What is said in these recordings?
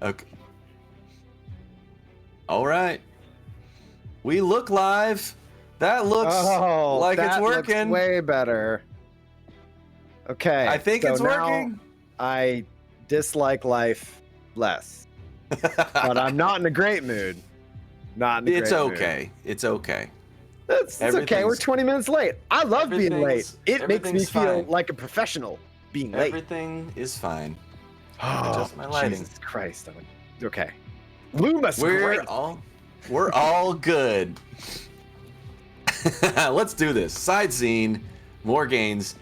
Okay. All right. We look live. That looks like it's working. Looks way better. Okay. I think it's working. I dislike life less, but I'm not in a great mood. It's okay. It's okay. It's okay. We're 20 minutes late. I love being late. It makes me feel like a professional being late. Everything is fine. Oh, Just my lighting. Jesus Christ. Okay. Luma's We're great. all good. Let's do this. Side scene, Morgain's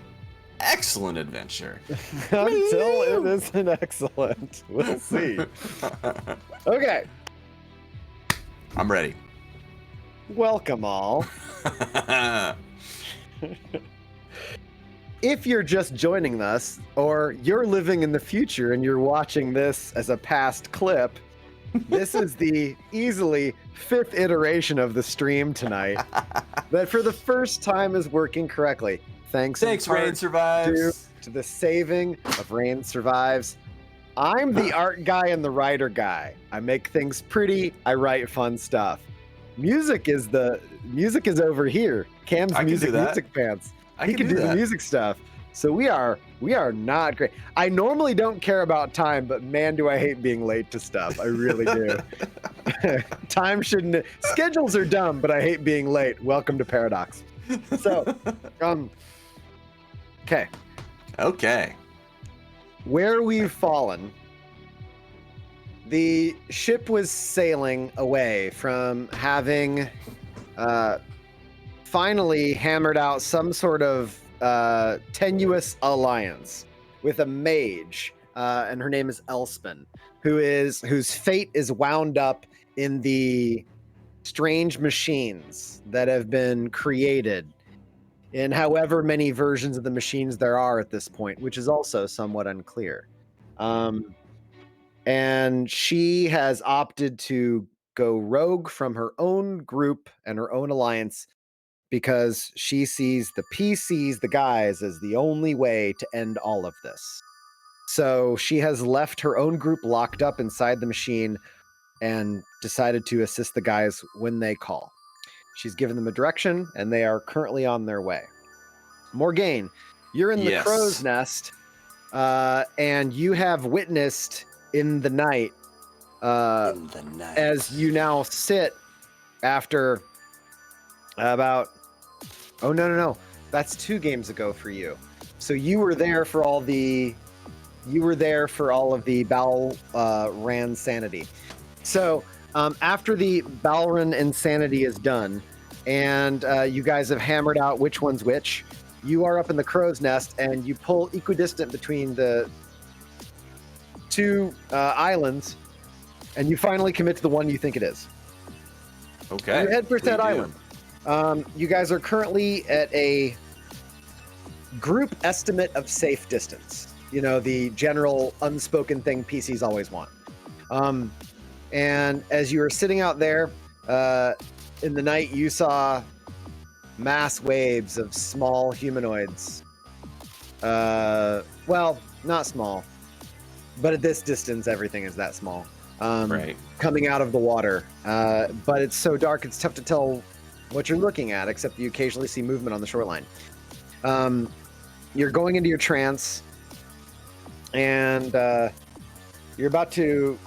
excellent adventure. Until it isn't excellent. We'll see. Okay. I'm ready. Welcome all. If you're just joining us, or you're living in the future and you're watching this as a past clip, this is the easily 5th iteration of the stream tonight that for the first time is working correctly. Thanks Rain Survives. To the saving of Rain Survives. I'm the art guy and the writer guy. I make things pretty. I write fun stuff. Music is over here. Cam's music pants. He can do the music stuff. So we are not great. I normally don't care about time, but man, do I hate being late to stuff. I really do. Time shouldn't. Schedules are dumb, but I hate being late. Welcome to Paradox. So, okay. Okay. Where we've fallen, the ship was sailing away from having finally hammered out some sort of tenuous alliance with a mage, and her name is Elspin, whose fate is wound up in the strange machines that have been created in however many versions of the machines there are at this point, which is also somewhat unclear. And she has opted to go rogue from her own group and her own alliance because she sees the PCs, the guys, as the only way to end all of this. So she has left her own group locked up inside the machine and decided to assist the guys when they call. She's given them a direction, and they are currently on their way. Morgain, you're in the crow's nest, and you have witnessed in the night, as you now sit after about... Oh, no. That's 2 games ago for you. So you were there for all of the Balran sanity. So after the Balran insanity is done, and you guys have hammered out which one's which, you are up in the crow's nest, and you pull equidistant between the 2 islands, and you finally commit to the one you think it is. Okay. You head for that island. You guys are currently at a group estimate of safe distance. You know, the general unspoken thing PCs always want. And as you were sitting out there in the night, you saw mass waves of small humanoids. Well, not small, but at this distance, everything is that small. Right. Coming out of the water. But it's so dark, it's tough to tell what you're looking at, except you occasionally see movement on the shoreline. You're going into your trance, and you're about to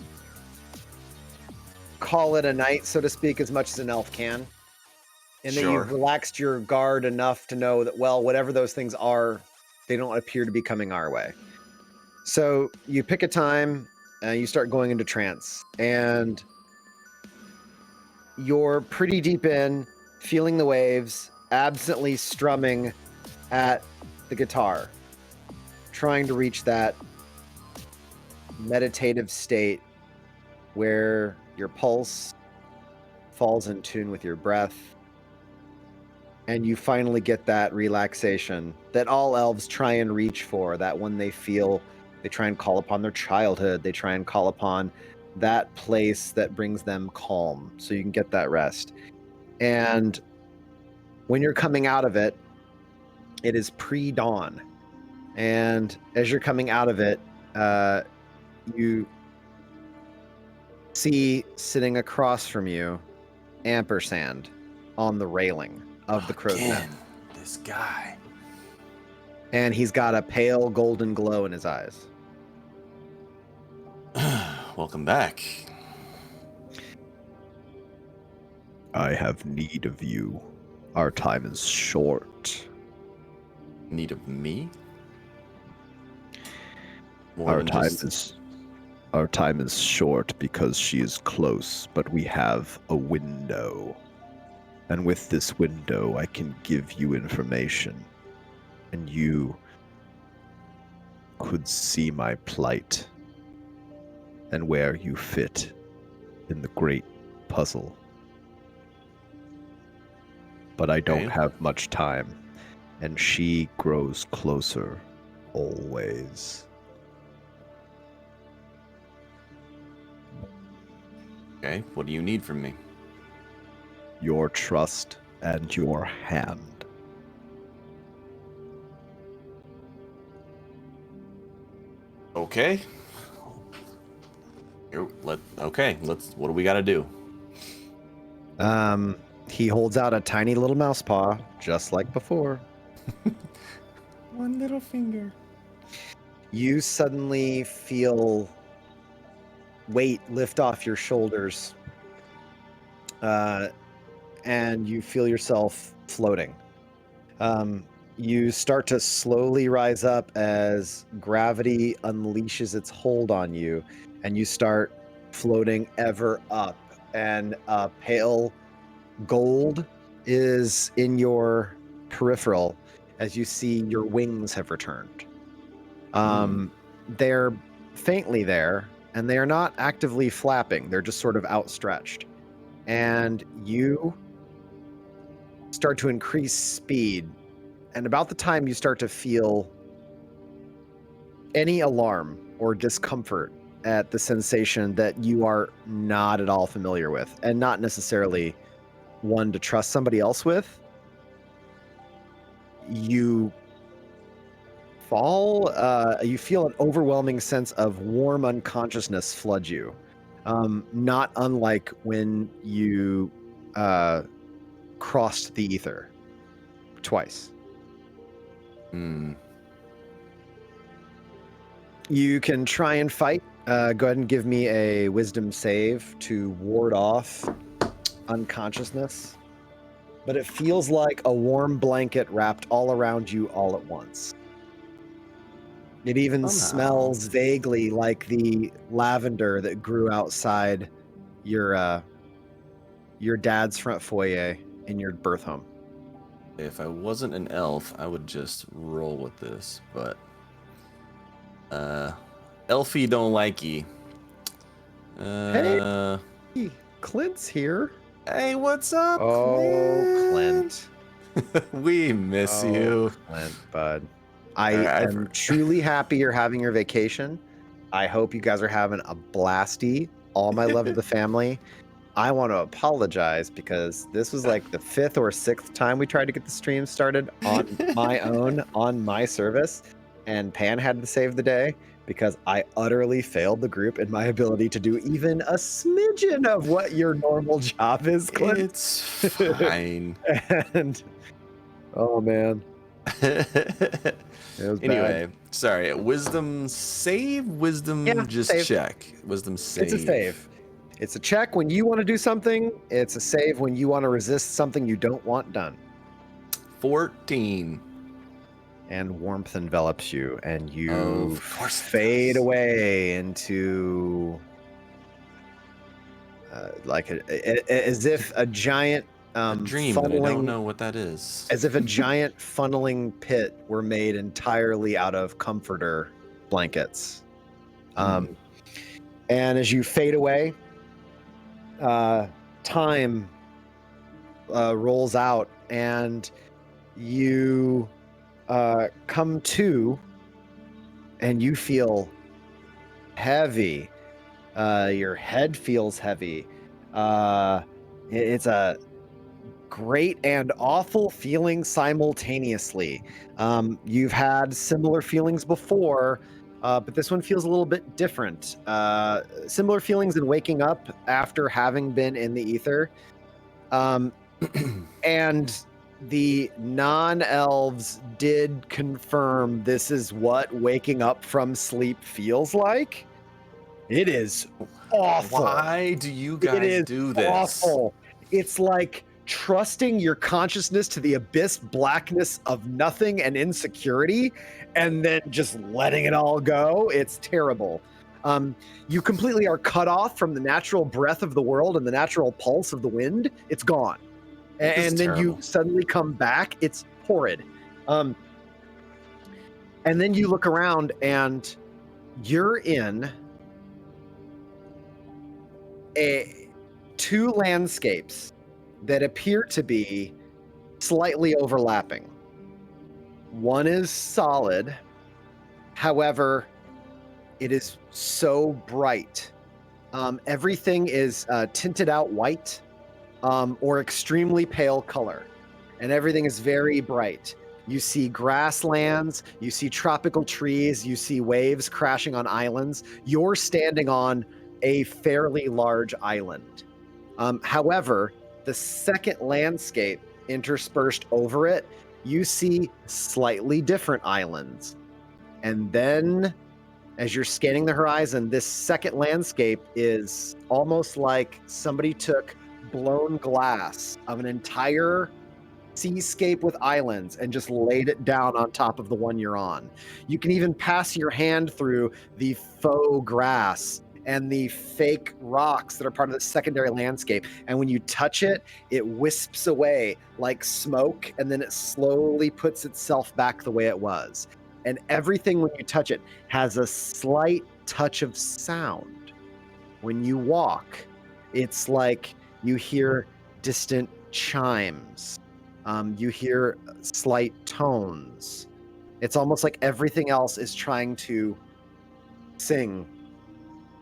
call it a night, so to speak, as much as an elf can. And that you've relaxed your guard enough to know that, well, whatever those things are, they don't appear to be coming our way. So you pick a time, and you start going into trance, and you're pretty deep in, feeling the waves, absently strumming at the guitar, trying to reach that meditative state where your pulse falls in tune with your breath, and you finally get that relaxation that all elves try and reach for, that when they feel, they try and call upon their childhood, they try and call upon that place that brings them calm, so you can get that rest. And when you're coming out of it, it is pre-dawn. And as you're coming out of it, you see sitting across from you, Ampersand, on the railing of the crow's nest. Again, this guy. And he's got a pale golden glow in his eyes. Welcome back. I have need of you. Our time is short. Need of me? Our time is short because she is close, but we have a window. And with this window, I can give you information. And you could see my plight and where you fit in the great puzzle. But I don't have much time, and she grows closer always. Okay, what do you need from me? Your trust and your hand. Okay. What do we gotta do? He holds out a tiny little mouse paw, just like before. One little finger. You suddenly feel weight lift off your shoulders, and you feel yourself floating. You start to slowly rise up as gravity unleashes its hold on you, and you start floating ever up, and pale gold is in your peripheral as you see your wings have returned. They're faintly there, and they are not actively flapping. They're just sort of outstretched. And you start to increase speed. And about the time you start to feel any alarm or discomfort at the sensation that you are not at all familiar with, and not necessarily one to trust somebody else with, you fall. You feel an overwhelming sense of warm unconsciousness flood you, not unlike when you crossed the ether twice. You can try and fight. Go ahead and give me a wisdom save to ward off unconsciousness. But it feels like a warm blanket wrapped all around you all at once. It even smells vaguely like the lavender that grew outside your dad's front foyer in your birth home. If I wasn't an elf, I would just roll with this, but Elfie don't like ye. Hey, Clint's here. Hey, what's up? Oh, man? Clint. We miss you. Clint, bud. I am truly happy you're having your vacation. I hope you guys are having a blasty. All my love to the family. I want to apologize because this was like the 5th or 6th time we tried to get the stream started on my own, on my service, and Pan had to save the day because I utterly failed the group in my ability to do even a smidgen of what your normal job is, Clint. It's fine. And oh man. Anyway, sorry. Wisdom save? Wisdom just save. check. Wisdom save. It's a save. It's a check when you want to do something. It's a save when you want to resist something you don't want done. 14. And warmth envelops you, and you fade away into as if a giant a dream, but I don't know what that is. As if a giant funneling pit were made entirely out of comforter blankets. And as you fade away, time rolls out, and you come to, and you feel heavy. Your head feels heavy. It's a great and awful feeling simultaneously. You've had similar feelings before, but this one feels a little bit different. Similar feelings in waking up after having been in the ether. And the non-elves did confirm this is what waking up from sleep feels like. It is awful. Why do you guys do this? Awful. It's like trusting your consciousness to the abyss blackness of nothing and insecurity, and then just letting it all go. It's terrible. You completely are cut off from the natural breath of the world and the natural pulse of the wind. It's gone. And then you suddenly come back. It's horrid. And then you look around and you're in two landscapes that appear to be slightly overlapping. One is solid. However, it is so bright. Everything is tinted out white. Or extremely pale color, and everything is very bright. You see grasslands, you see tropical trees, you see waves crashing on islands. You're standing on a fairly large island. However, the second landscape interspersed over it, you see slightly different islands. And then as you're scanning the horizon, this second landscape is almost like somebody took blown glass of an entire seascape with islands and just laid it down on top of the one you're on. You can even pass your hand through the faux grass and the fake rocks that are part of the secondary landscape. And when you touch it, it wisps away like smoke, and then it slowly puts itself back the way it was. And everything when you touch it has a slight touch of sound. When you walk, it's like you hear distant chimes. You hear slight tones. It's almost like everything else is trying to sing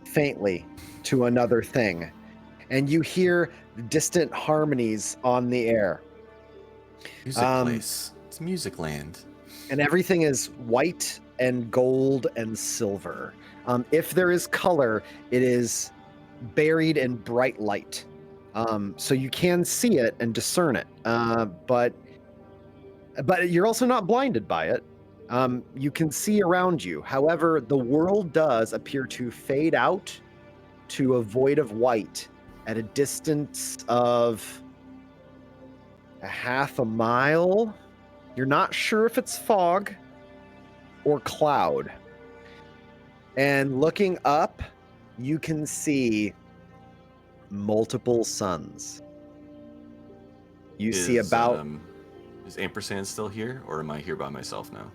faintly to another thing. And you hear distant harmonies on the air. Music place. It's music land. And everything is white and gold and silver. If there is color, it is buried in bright light. So you can see it and discern it, but you're also not blinded by it. You can see around you. However, the world does appear to fade out to a void of white at a distance of a half a mile. You're not sure if it's fog or cloud. And looking up, you can see multiple suns. You see about... Is Ampersand still here, or am I here by myself now?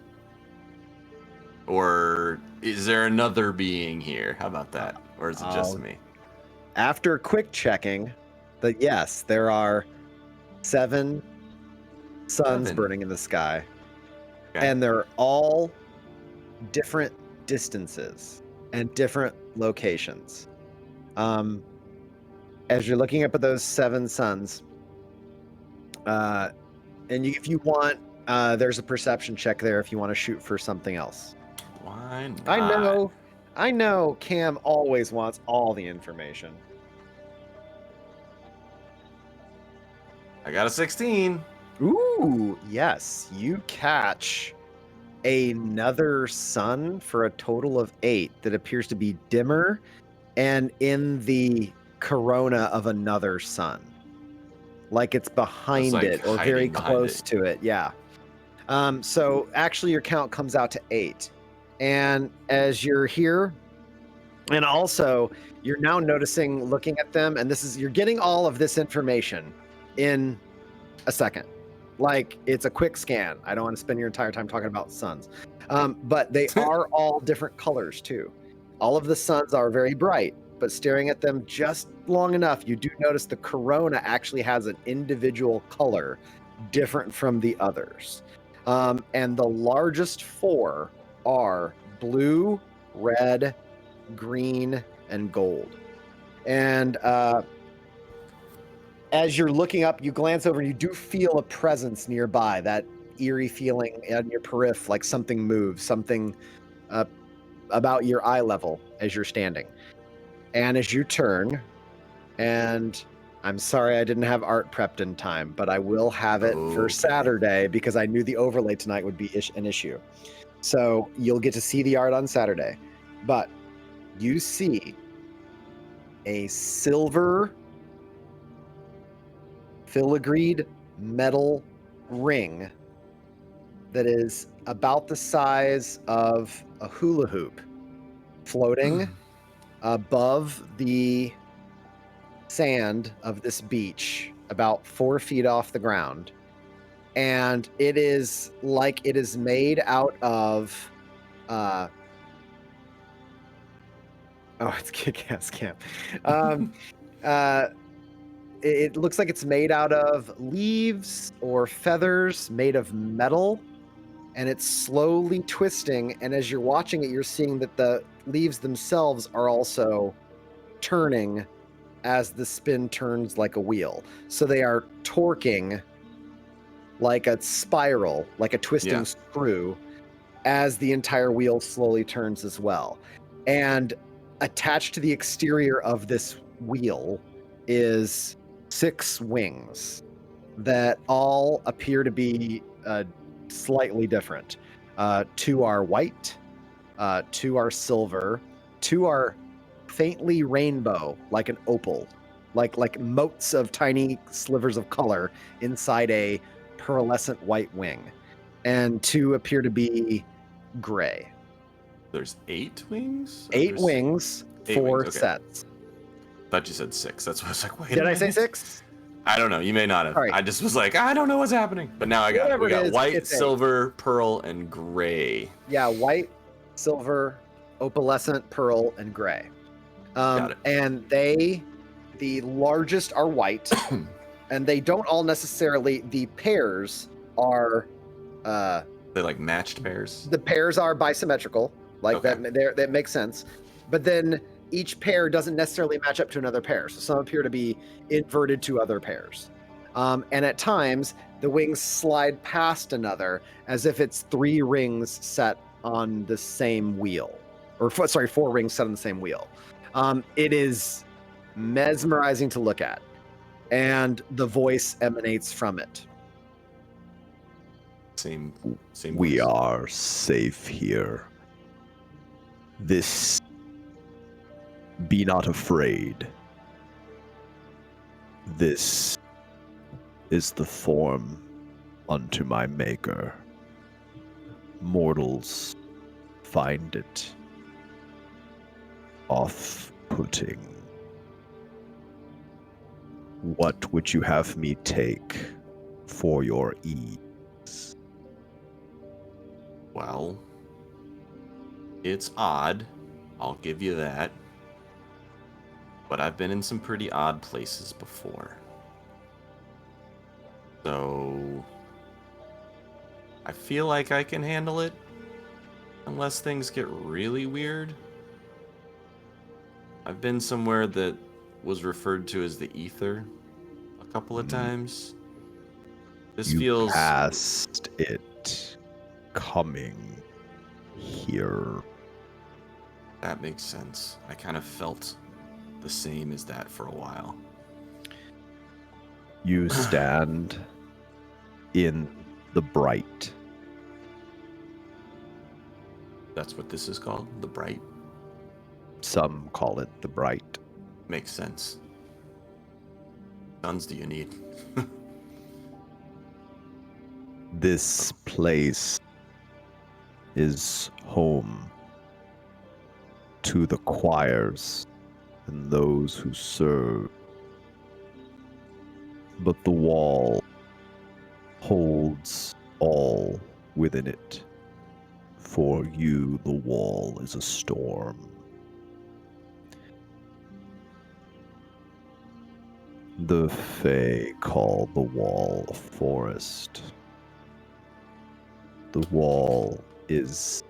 Or is there another being here? How about that? Or is it just me? After quick checking, yes, there are 7 suns burning in the sky. Okay. And they're all different distances and different locations. As you're looking up at those 7 suns, and if you want, there's a perception check there if you want to shoot for something else. Why not? I know Cam always wants all the information. I got a 16. Ooh, yes. You catch another sun for a total of 8 that appears to be dimmer and in the corona of another sun. Like it's behind it or very close to it. Yeah. So actually your count comes out to 8. And as you're here, and also you're now noticing, looking at them, and you're getting all of this information in a second. Like it's a quick scan. I don't want to spend your entire time talking about suns. But they are all different colors too. All of the suns are very bright, but staring at them just long enough, you do notice the corona actually has an individual color different from the others. And the largest 4 are blue, red, green, and gold. And as you're looking up, you glance over and you do feel a presence nearby, that eerie feeling on your periphery, like something moves, something about your eye level as you're standing. And as you turn, and I'm sorry I didn't have art prepped in time, but I will have it for Saturday because I knew the overlay tonight would be an issue. So you'll get to see the art on Saturday. But you see a silver filigreed metal ring that is about the size of a hula hoop floating above the sand of this beach about 4 feet off the ground. And it is like it is made out of it's Kick-Ass Camp. It looks like it's made out of leaves or feathers made of metal, and it's slowly twisting. And as you're watching it, you're seeing that the leaves themselves are also turning as the spin turns like a wheel. So they are torquing like a spiral, like a twisting screw, as the entire wheel slowly turns as well. And attached to the exterior of this wheel is 6 wings that all appear to be slightly different. 2 are white, 2 are silver, 2 are faintly rainbow, like an opal, like motes of tiny slivers of color inside a pearlescent white wing, and 2 appear to be gray. There's 8 wings? 8 wings, 4 sets. Thought you said 6. That's why I was like, wait. Did I say 6? I don't know. You may not have. Right. I just was like, I don't know what's happening. But now I got it. We got white, silver, 8. pearl, and gray. Yeah, white, silver, opalescent, pearl, and gray. Got it. And the largest are white, and they don't all necessarily. The pairs are. They're like matched pairs. The pairs are bisymmetrical, like that. That makes sense. But then each pair doesn't necessarily match up to another pair. So some appear to be inverted to other pairs. And at times, the wings slide past another as if it's 3 rings set on the same wheel. Or, 4 rings set on the same wheel. It is mesmerizing to look at. And the voice emanates from it. Same We voice. are safe here. Be not afraid. This is the form unto my maker. Mortals find it off-putting. What would you have me take for your ease? Well, it's odd. I'll give you that. But I've been in some pretty odd places before. So I feel like I can handle it. Unless things get really weird. I've been somewhere that was referred to as the ether a couple of times. This feels past it coming here. That makes sense. I kind of felt the same as that for a while. You stand in the bright. That's what this is called? The bright? Some call it the bright. Makes sense. Guns do you need? This place is home to the choirs and those who serve. But the wall holds all within it. For you, the wall is a storm. The Fae call the wall a forest. The wall is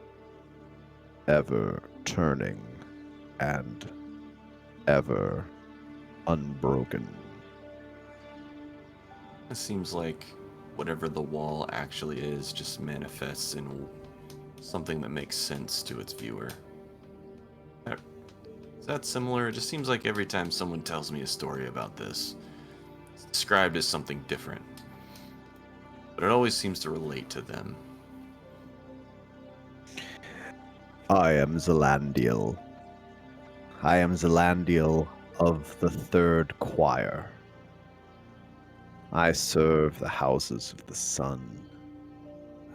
ever turning and ever unbroken. It seems like whatever the wall actually is just manifests in something that makes sense to its viewer. Is that similar? It just seems like every time someone tells me a story about this, it's described as something different. But it always seems to relate to them. I am Zelandiel. I am Zelandiel of the Third Choir. I serve the houses of the sun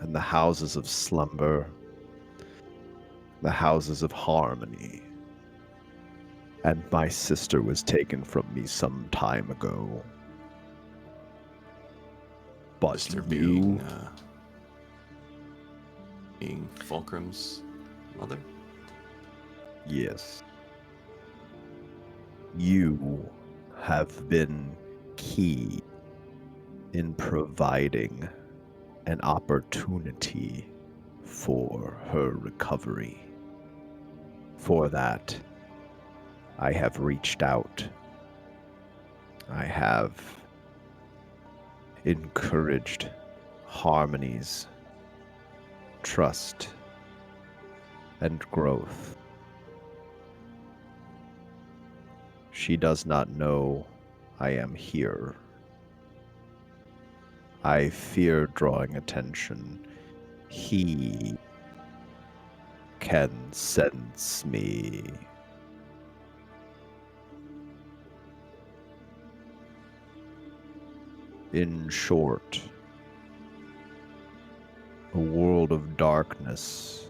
and the houses of slumber, the houses of harmony. And my sister was taken from me some time ago. But Sister you, being Fulcrum's mother? yes, you have been key in providing an opportunity for her recovery. For that, I have reached out. I have encouraged harmonies, trust, and growth. She does not know I am here. I fear drawing attention. He can sense me. In short, a world of darkness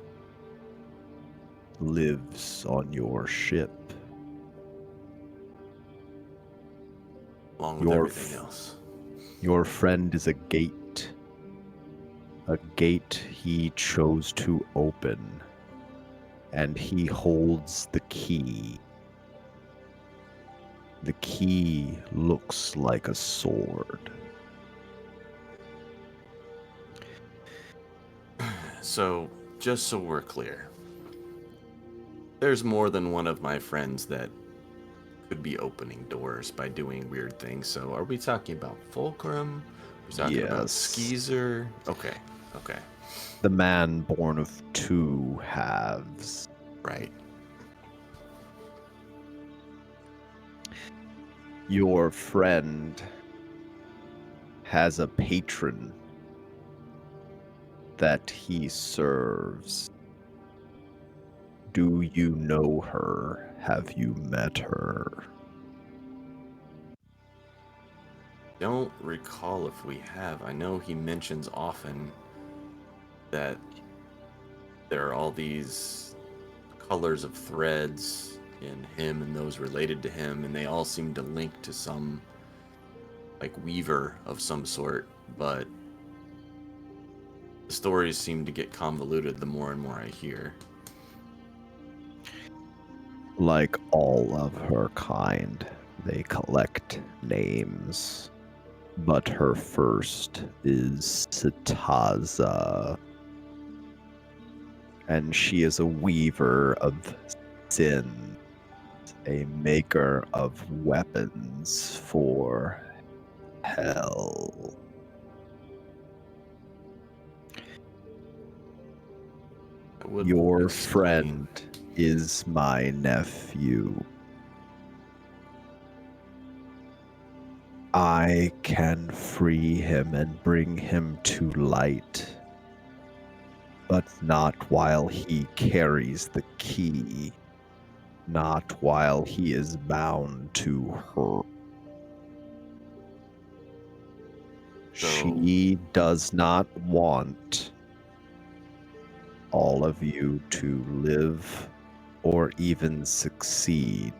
lives on your ship. Along with everything else. Your friend is a gate he chose to open, and he holds the key. The key looks like a sword. So, just so we're clear, there's more than one of my friends that could be opening doors by doing weird things. So, are we talking about Fulcrum? We're talking about Yes. Skeezer? Okay. The man born of two halves. Right. Your friend has a patron that he serves. Do you know her? Have you met her? Don't recall if we have. I know he mentions often that there are all these colors of threads in him and those related to him, and they all seem to link to some like weaver of some sort, but the stories seem to get convoluted the more and more I hear. Like all of her kind, they collect names. But her first is Sitaza. And she is a weaver of sin, a maker of weapons for hell. Your friend is my nephew. I can free him and bring him to light, but not while he carries the key, not while he is bound to her. She does not want all of you to live or even succeed.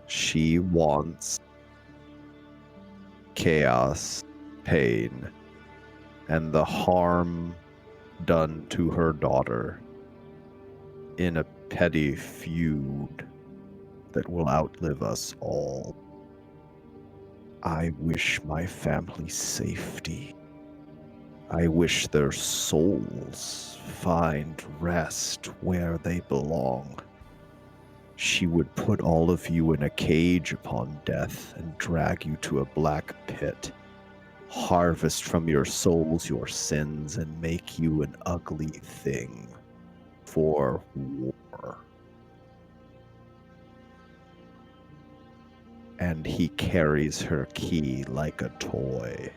She wants chaos, pain, and the harm done to her daughter in a petty feud that will outlive us all. I wish my family safety. I wish their souls find rest where they belong. She would put all of you in a cage upon death and drag you to a black pit, harvest from your souls your sins, and make you an ugly thing for war. and he carries her key like a toy.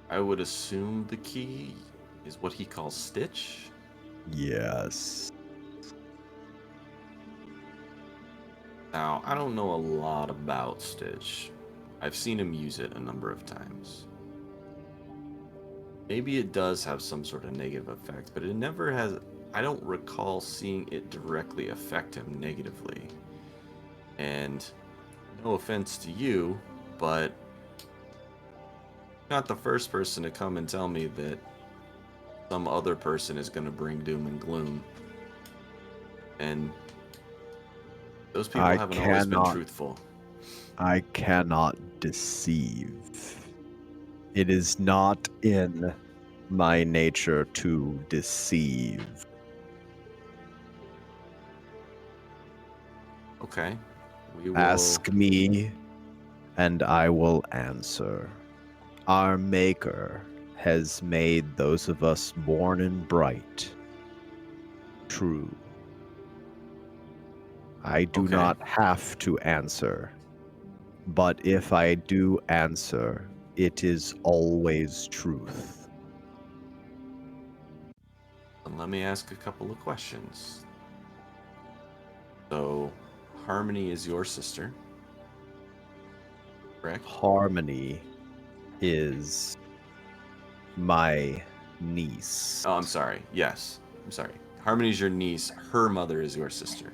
I would assume the key is what he calls Stitch. Yes. Now, I don't know a lot about Stitch. I've seen him use it a number of times. Maybe it does have some sort of negative effect, but it never has. I don't recall seeing it directly affect him negatively. And no offense to you, but not the first person to come and tell me that some other person is going to bring doom and gloom. And those people haven't always been truthful. I cannot deceive. It is not in my nature to deceive. Okay. We will Ask me, and I will answer. Our Maker has made those of us born in bright true. I do Okay. not have to answer, but if I do answer, it is always truth. And let me ask a couple of questions. So, Harmony is your sister, correct? Harmony is my niece. Oh, I'm sorry. Yes. I'm sorry. Harmony's your niece. Her mother is your sister,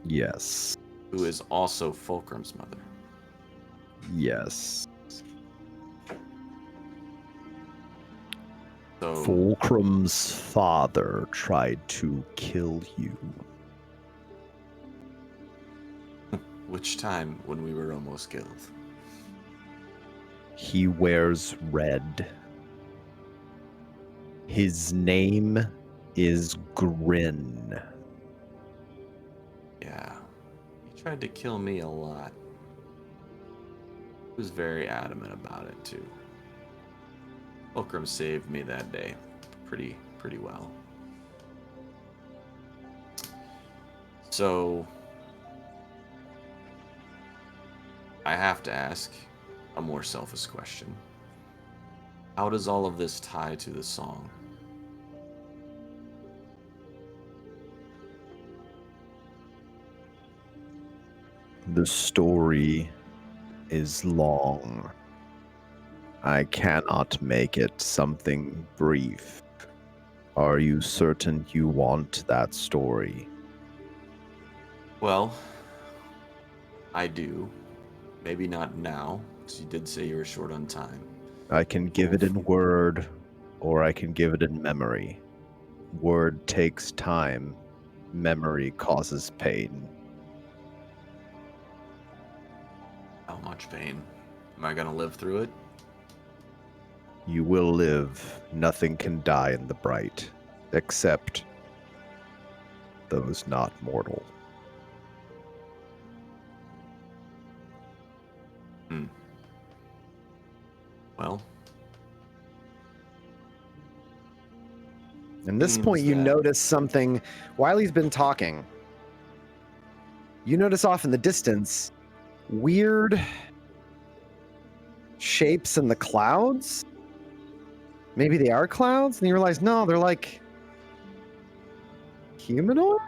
Yes. who is also Fulcrum's mother. Yes. So, Fulcrum's father tried to kill you. which time when we were almost killed? He wears red. His name is Grin. Yeah. He tried to kill me a lot. He was very adamant about it, too. Fulcrum saved me that day pretty well. So, I have to ask a more selfish question. How does all of this tie to the song? The story is long. I cannot make it something brief. Are you certain you want that story? Well, I do. Maybe not now, because you did say you were short on time. I can give it in word, or I can give it in memory. Word takes time. Memory causes pain. How much pain? Am I gonna live through it? You will live. Nothing can die in the bright, except those not mortal. Well, At this point, you notice something. While he's been talking, you notice off in the distance weird shapes in the clouds. Maybe they are clouds, and you realize, no, they're like humanoid.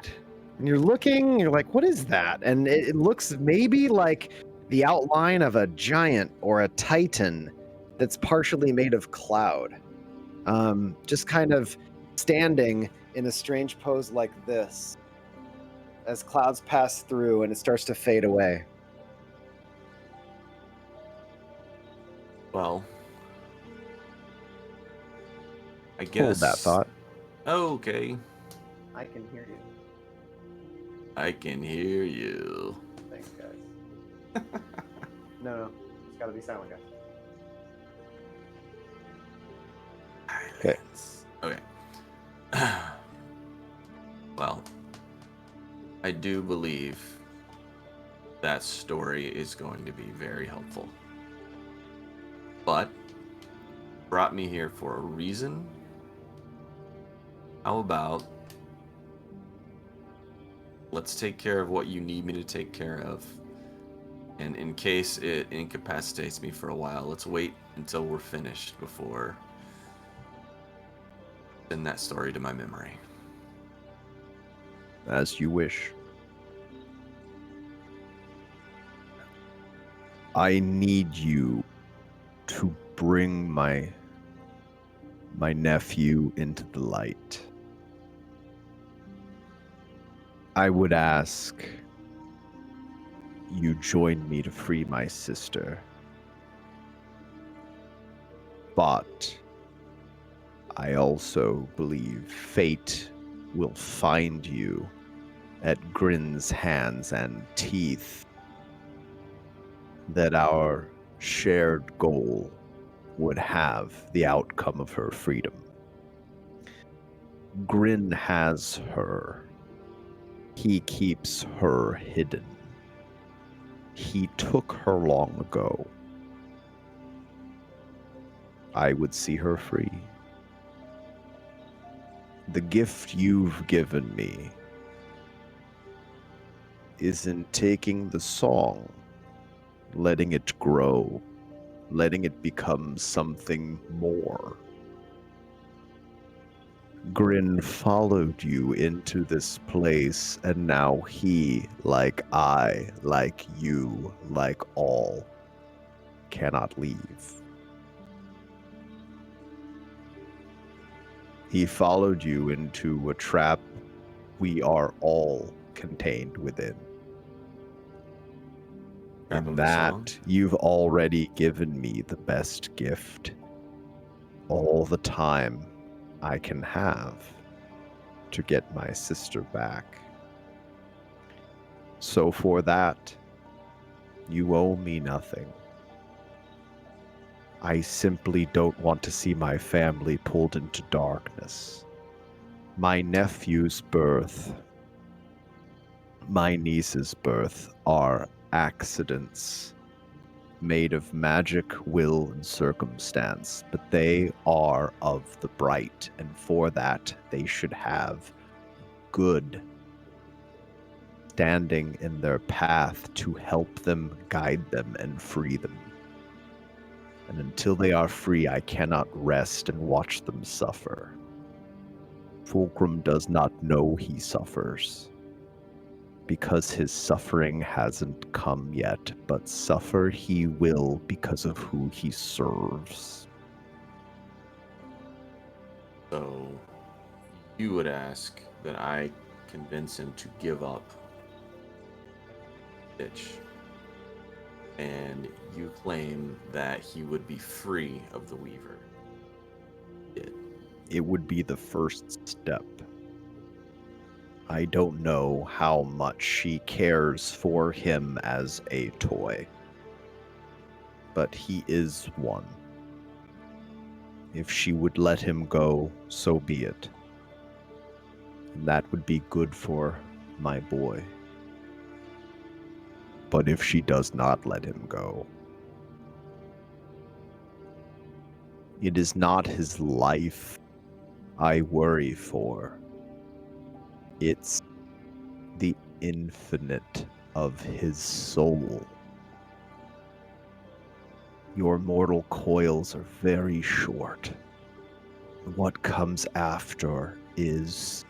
And you're looking, you're like, what is that? And it looks maybe like the outline of a giant or a titan that's partially made of cloud. Just kind of standing in a strange pose like this as clouds pass through and it starts to fade away. well, I guess. Hold that thought. Okay. I can hear you. I can hear you. Thanks, guys. No, it's got to be silent, guys. Okay. Okay. Well, I do believe that story is going to be very helpful. But brought me here for a reason. How about let's take care of what you need me to take care of. And in case it incapacitates me for a while, let's wait until we're finished before send that story to my memory. As you wish. I need you to bring my nephew into the light. I would ask you join me to free my sister. But I also believe fate will find you at Grin's hands and teeth, that our shared goal would have the outcome of her freedom. Grin has her. He keeps her hidden. He took her long ago. I would see her free. The gift you've given me is in taking the song, letting it grow, letting it become something more. Grin followed you into this place, and now he, like I, like you, like all, cannot leave. He followed you into a trap we are all contained within. Trap In of a song? that, you've already given me the best gift. All the time I can have to get my sister back. So for that, you owe me nothing. I simply don't want to see my family pulled into darkness. My nephew's birth, my niece's birth are accidents made of magic, will, and circumstance, but they are of the bright, and for that they should have good standing in their path to help them, guide them, and free them. And until they are free, I cannot rest and watch them suffer. Fulcrum does not know he suffers, because his suffering hasn't come yet, but suffer he will because of who he serves. So you would ask that I convince him to give up Ditch, and you claim that he would be free of the Weaver. It would be the first step. I don't know how much she cares for him as a toy, but he is one. If she would let him go, so be it. And that would be good for my boy. But if she does not let him go, it is not his life I worry for. It's the infinite of his soul. Your mortal coils are very short. What comes after is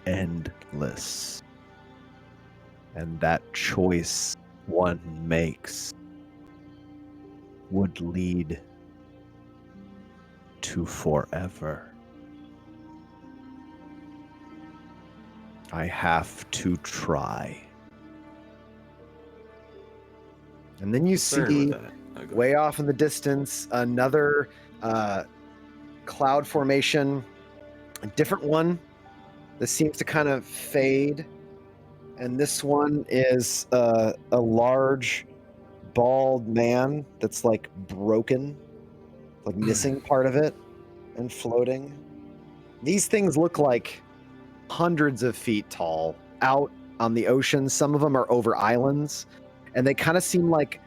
endless. And that choice one makes would lead to forever. I have to try. And then you Concerned see, with that. Okay. way off in the distance, another cloud formation, a different one that seems to kind of fade. And this one is a large, bald man that's like broken, like missing part of it and floating. These things look like hundreds of feet tall out on the ocean. Some of them are over islands, and they kind of seem like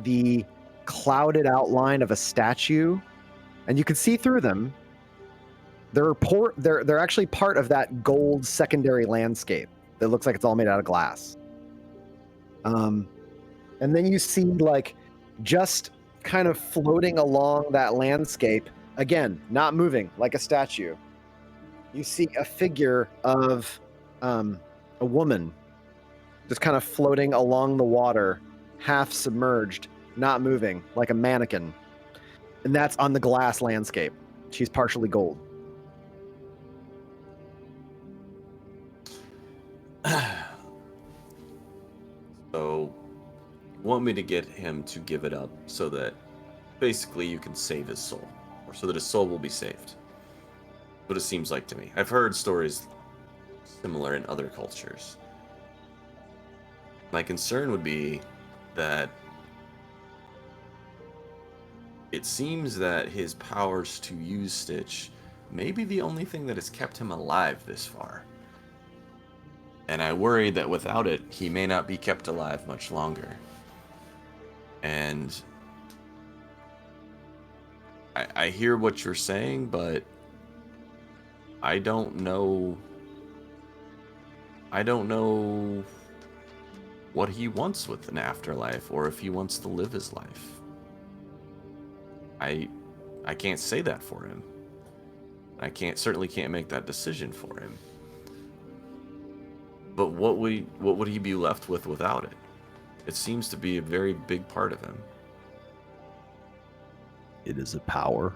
the clouded outline of a statue, and you can see through them. They're actually part of that gold secondary landscape. that looks like it's all made out of glass. And then you see like just kind of floating along that landscape, again, not moving like a statue. You see a figure of a woman just kind of floating along the water, half submerged, not moving, like a mannequin. And that's on the glass landscape. She's partially gold. So, you want me to get him to give it up so that basically you can save his soul, or so that his soul will be saved. What it seems like to me. I've heard stories similar in other cultures. My concern would be that it seems that his powers to use Stitch may be the only thing that has kept him alive this far. And I worry that without it, he may not be kept alive much longer. And I hear what you're saying, but I don't know what he wants with an afterlife, or if he wants to live his life. I can't say that for him. I certainly can't make that decision for him. But what would he be left with without it? It seems to be a very big part of him. It is a power.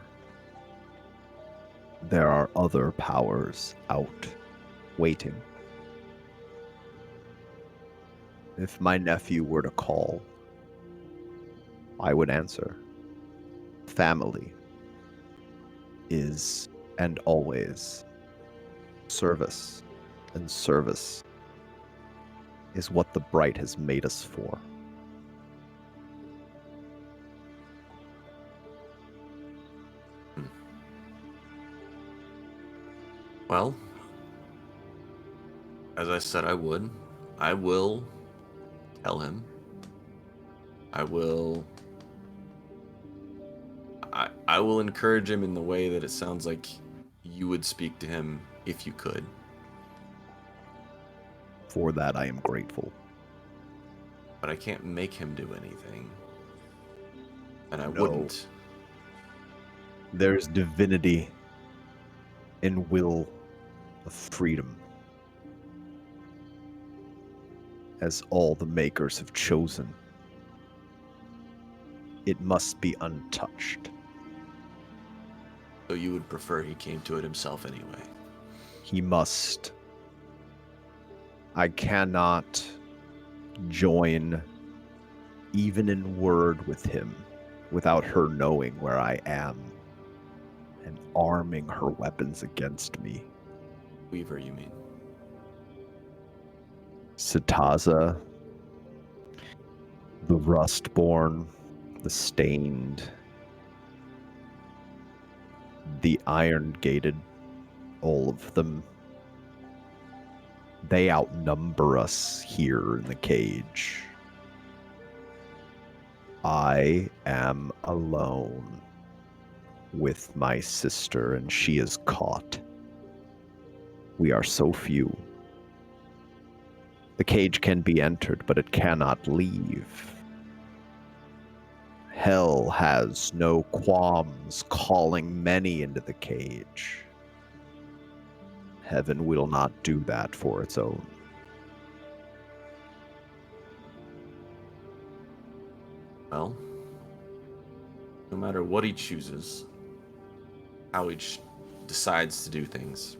There are other powers out, waiting. If my nephew were to call, I would answer. Family is, and always, service, and service is what the Bright has made us for. Well, as I said I will tell him. I will encourage him in the way that it sounds like you would speak to him if you could. For that I am grateful. But I can't make him do anything. And I No. wouldn't. There's divinity in will of freedom, as all the makers have chosen. It must be untouched. So you would prefer he came to it himself anyway? He must. I cannot join even in word with him without her knowing where I am and arming her weapons against me. Weaver, you mean? Sitaza, the Rustborn, the Stained, the Iron-Gated, all of them. They outnumber us here in the cage. I am alone with my sister, and she is caught. We are so few. The cage can be entered, but it cannot leave. Hell has no qualms calling many into the cage. Heaven will not do that for its own. Well, no matter what he chooses, how he decides to do things,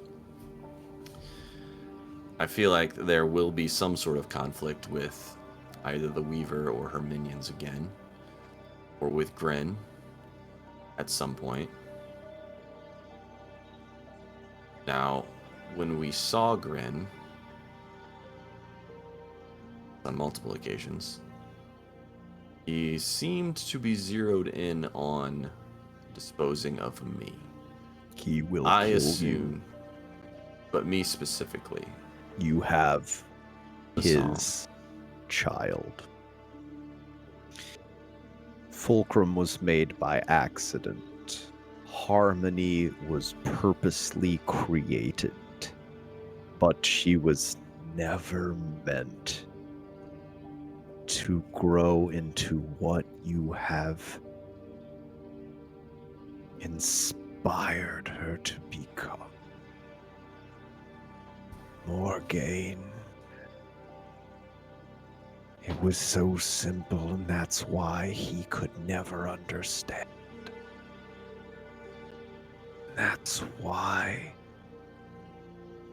I feel like there will be some sort of conflict with either the Weaver or her minions again, or with Grin at some point. Now, when we saw Grin on multiple occasions, he seemed to be zeroed in on disposing of me. He will I kill assume, but me specifically. you have The his child. Fulcrum was made by accident. Harmony was purposely created, but she was never meant to grow into what you have inspired her to become. Morgain. It was so simple, and that's why he could never understand. That's why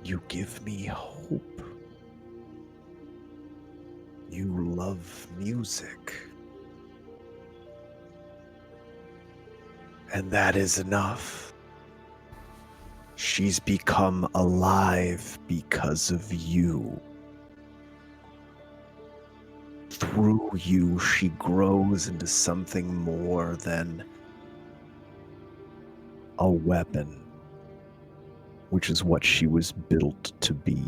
you give me hope. You love music. And that is enough. She's become alive because of you. Through you, she grows into something more than a weapon, which is what she was built to be.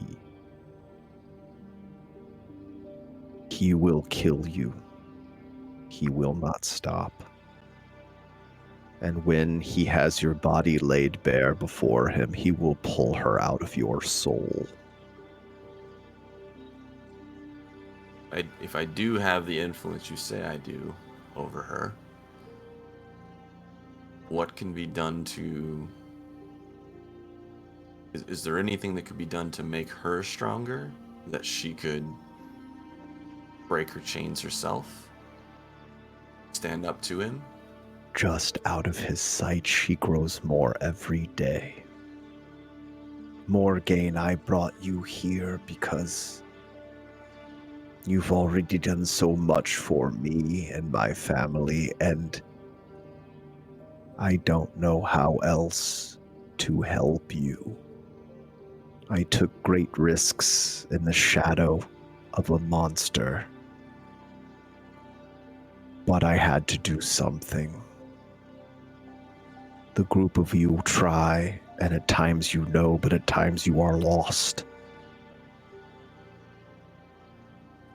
He will kill you. He will not stop. And when he has your body laid bare before him, he will pull her out of your soul. If I do have the influence you say I do over her, what can be done to... Is there anything that could be done to make her stronger? That she could break her chains herself? Stand up to him? Just out of his sight, she grows more every day. Morgain, I brought you here because you've already done so much for me and my family, and I don't know how else to help you. I took great risks in the shadow of a monster, but I had to do something. The group of you try, and at times you know, but at times you are lost.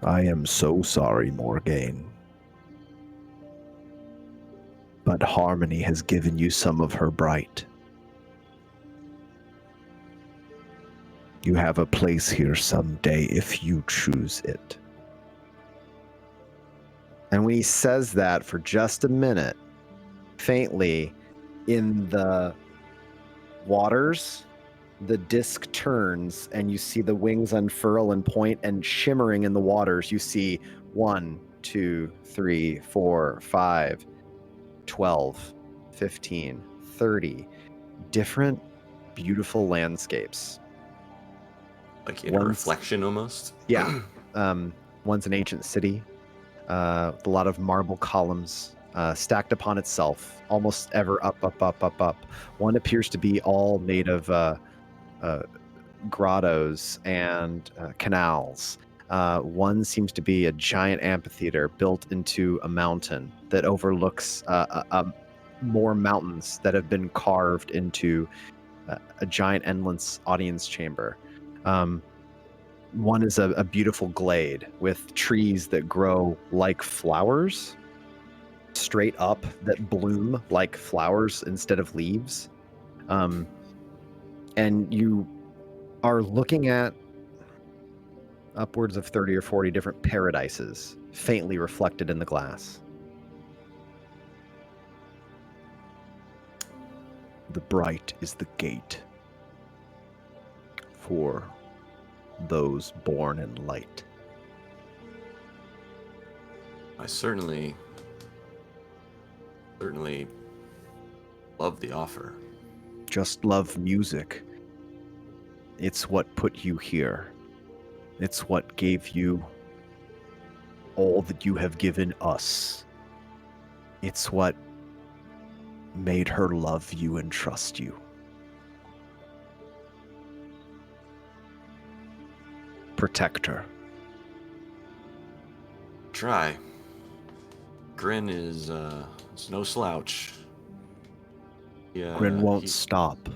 I am so sorry, Morgain. But Harmony has given you some of her bright. You have a place here someday if you choose it. And when he says that for just a minute, faintly, in the waters, the disc turns and you see the wings unfurl and point, and shimmering in the waters, you see 1, 2, 3, 4, 5, 12, 15, 30 different beautiful landscapes. Like in a reflection almost? Yeah. One's an ancient city, with a lot of marble columns stacked upon itself, almost ever up, up, up, up, up. One appears to be all made of grottos and canals. One seems to be a giant amphitheater built into a mountain that overlooks more mountains that have been carved into a giant endless audience chamber. One is a beautiful glade with trees that grow like flowers, straight up, that bloom like flowers instead of leaves. And you are looking at upwards of 30 or 40 different paradises faintly reflected in the glass. The bright is the gate for those born in light. I certainly love the offer. Just love music. It's what put you here. It's what gave you all that you have given us. It's what made her love you and trust you. Protect her. Try. Grin is it's no slouch. Yeah, Grin won't stop.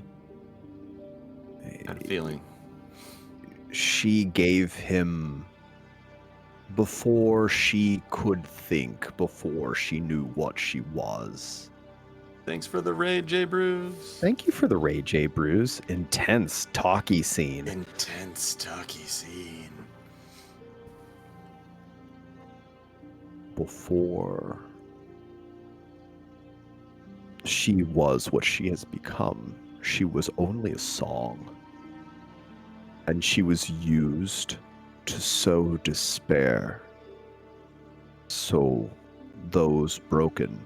Had a feeling. She gave him before she could think, before she knew what she was. Thanks for the raid, J Bruce. Thank you for the raid, J Bruce. Intense talky scene. Intense talky scene. before she was what she has become, she was only a song. And she was used to sow despair, so those broken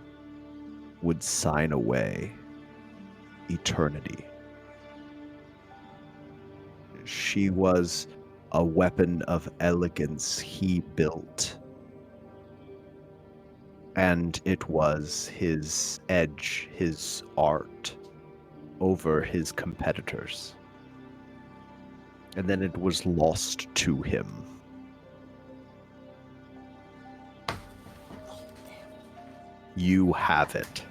would sign away eternity. She was a weapon of elegance he built, and it was his edge, his art over his competitors. And then it was lost to him. You have it.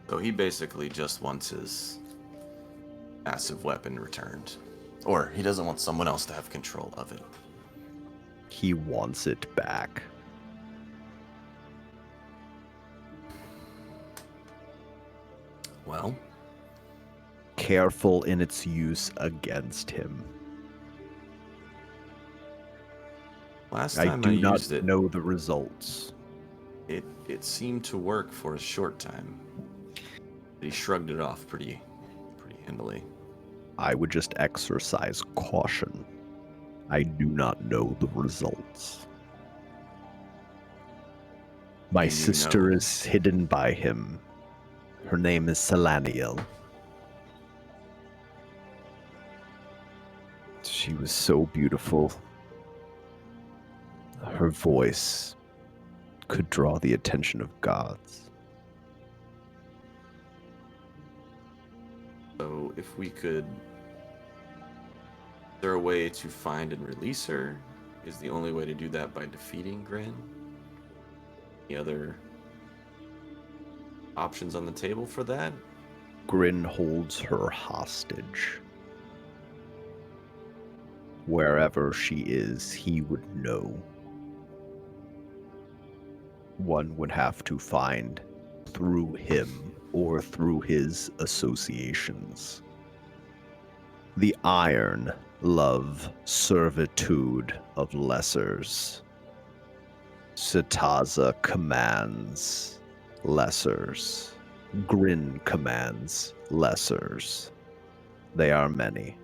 So he basically just wants his massive weapon returned. Or he doesn't want someone else to have control of it. He wants it back. Well, Careful in its use against him. last I time do not used it, know the results. it seemed to work for a short time. He shrugged it off pretty handily. I would just exercise caution. I do not know the results. My And you sister know- is hidden by him. Her name is Selaniel. She was so beautiful. Her voice could draw the attention of gods. So if we could... Is there a way to find and release her? Is the only way to do that by defeating Grin? Any other options on the table for that? Grin holds her hostage. Wherever she is, he would know. One would have to find through him or through his associations. The iron love servitude of lessers. Sitaza commands lessers. Grin commands lessers. They are many.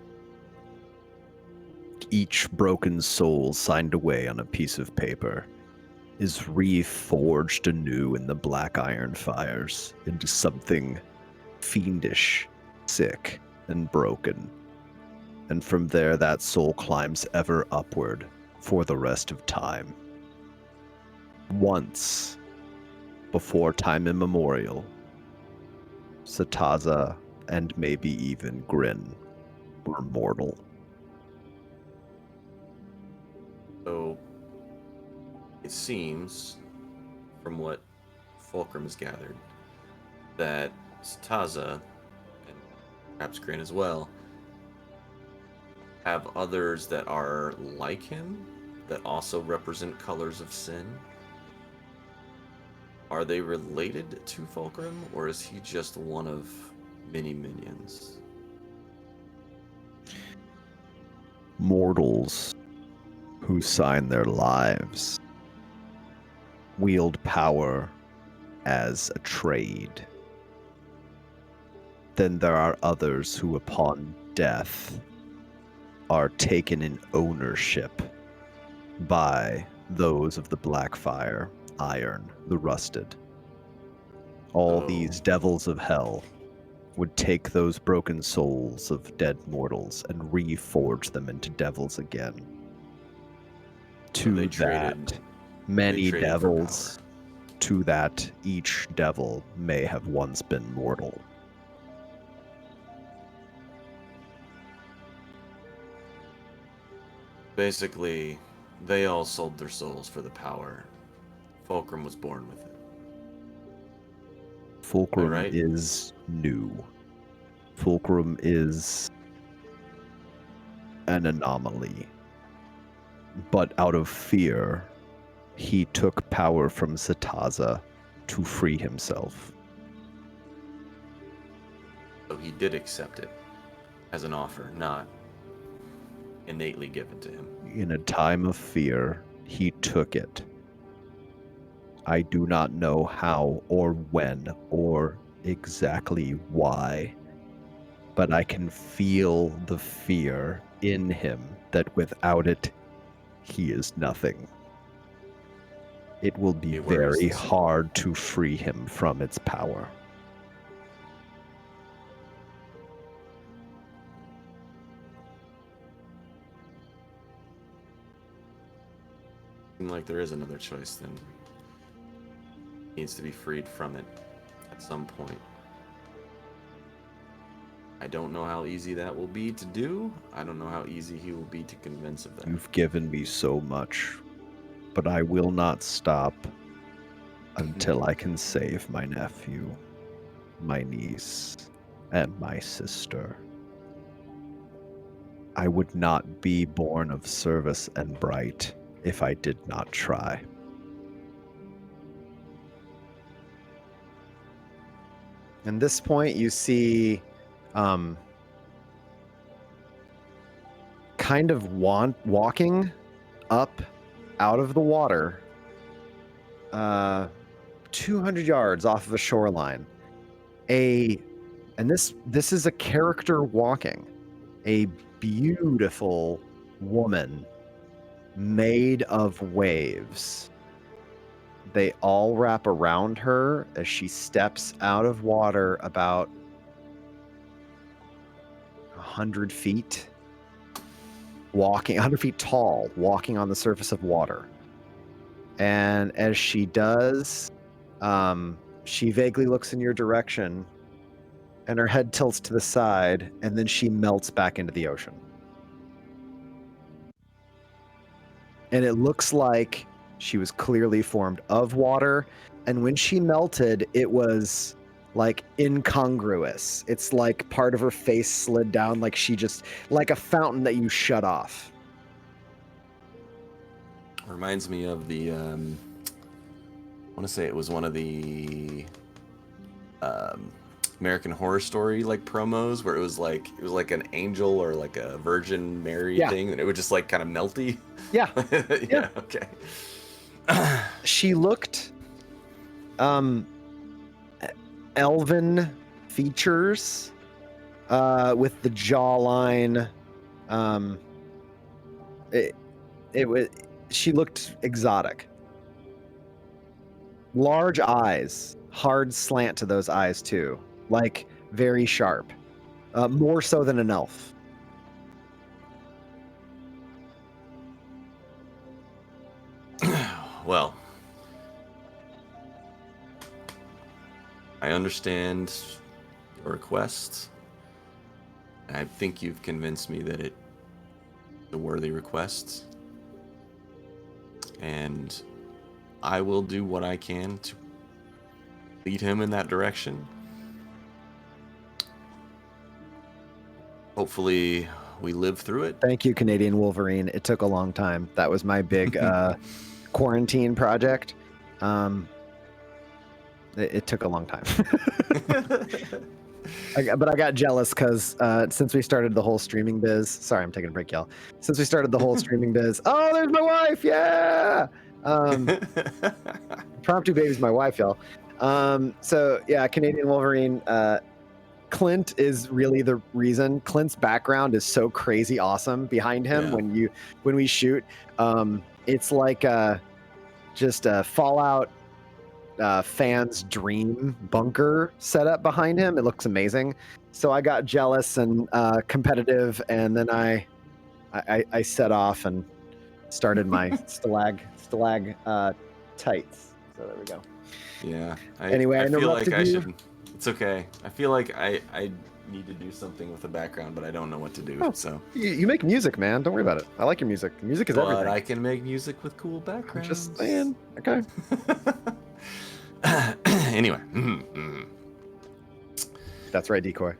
Each broken soul signed away on a piece of paper is reforged anew in the black iron fires into something fiendish, sick, and broken. And from there, that soul climbs ever upward for the rest of time. Once, before time immemorial, Sataza and maybe even Grin were mortal. So it seems, from what Fulcrum has gathered, that Taza, and perhaps Grin as well, have others that are like him, that also represent colors of sin. Are they related to Fulcrum, or is he just one of many minions? Mortals who sign their lives wield power as a trade. Then there are others who, upon death, are taken in ownership by those of the Blackfire, Iron, the Rusted. All these devils of hell would take those broken souls of dead mortals and reforge them into devils again. So To they that, traded many for devils, power. to that each devil may have once been mortal. Basically, they all sold their souls for the power. Fulcrum was born with it. Fulcrum right? is new. Fulcrum is an anomaly. But out of fear, he took power from Sataza to free himself. So he did accept it as an offer, not innately given to him. In a time of fear, he took it. I do not know how or when or exactly why, but I can feel the fear in him that without it, he is nothing. It will be It worries very to see. hard to free him from its power. Seems like there is another choice then. He needs to be freed from it at some point. I don't know how easy that will be to do. I don't know how easy he will be to convince of that. You've given me so much, but I will not stop until I can save my nephew, my niece, and my sister. I would not be born of service and bright if I did not try. At this point, you see kind of walking up out of the water 200 yards off of a shoreline. And this is a character walking. A beautiful woman made of waves. They all wrap around her as she steps out of water about 100 feet, walking 100 feet tall, walking on the surface of water. And as she does, she vaguely looks in your direction, and her head tilts to the side, and then she melts back into the ocean. And it looks like she was clearly formed of water, and when she melted, it was like incongruous. It's like part of her face slid down, like she just, like a fountain that you shut off. Reminds me of the, I want to say it was one of the American Horror Story like promos where it was like an angel or like a Virgin Mary thing, and it would just like kind of melty. Yeah. Yeah. Okay. She looked elven features with the jawline. She looked exotic. Large eyes, hard slant to those eyes too, like very sharp, more so than an elf. Well, I understand your request. I think you've convinced me that it's a worthy request. And I will do what I can to lead him in that direction. Hopefully we live through it. Thank you, Canadian Wolverine. It took a long time. That was my big quarantine project. It took a long time. But I got jealous because since we started the whole streaming biz, sorry, I'm taking a break, y'all. Since we started the whole streaming biz, oh, there's my wife, yeah. Promptu baby's my wife, y'all. So yeah, Canadian Wolverine. Clint is really the reason. Clint's background is so crazy awesome behind him when we shoot. It's like just a Fallout fan's dream bunker setup behind him. It looks amazing. So I got jealous and competitive, and then I set off and started my stalag tights. So there we go. Yeah. Anyway, I feel like I you. should. It's okay. I feel like I need to do something with the background, but I don't know what to do. Oh, so you make music, man. Don't worry about it. I like your music. Music is everything. But I can make music with cool backgrounds. Just saying. Okay. Anyway. That's right, Decoy.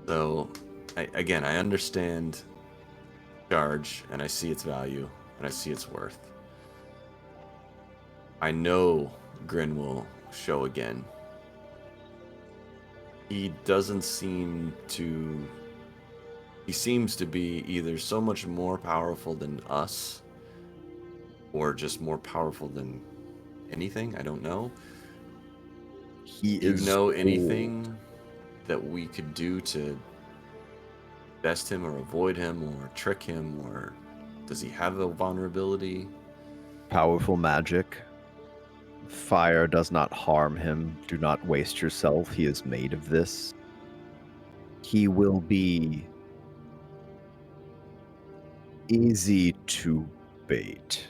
So, I understand charge, and I see its value, and I see its worth. I know Grin will show again. He doesn't seem to he seems to be either so much more powerful than us or just more powerful than anything. I don't know. He Do you is know old. anything that we could do to best him or avoid him or trick him, or does he have a vulnerability? Powerful magic. Fire does not harm him. Do not waste yourself. He is made of this. He will be easy to bait.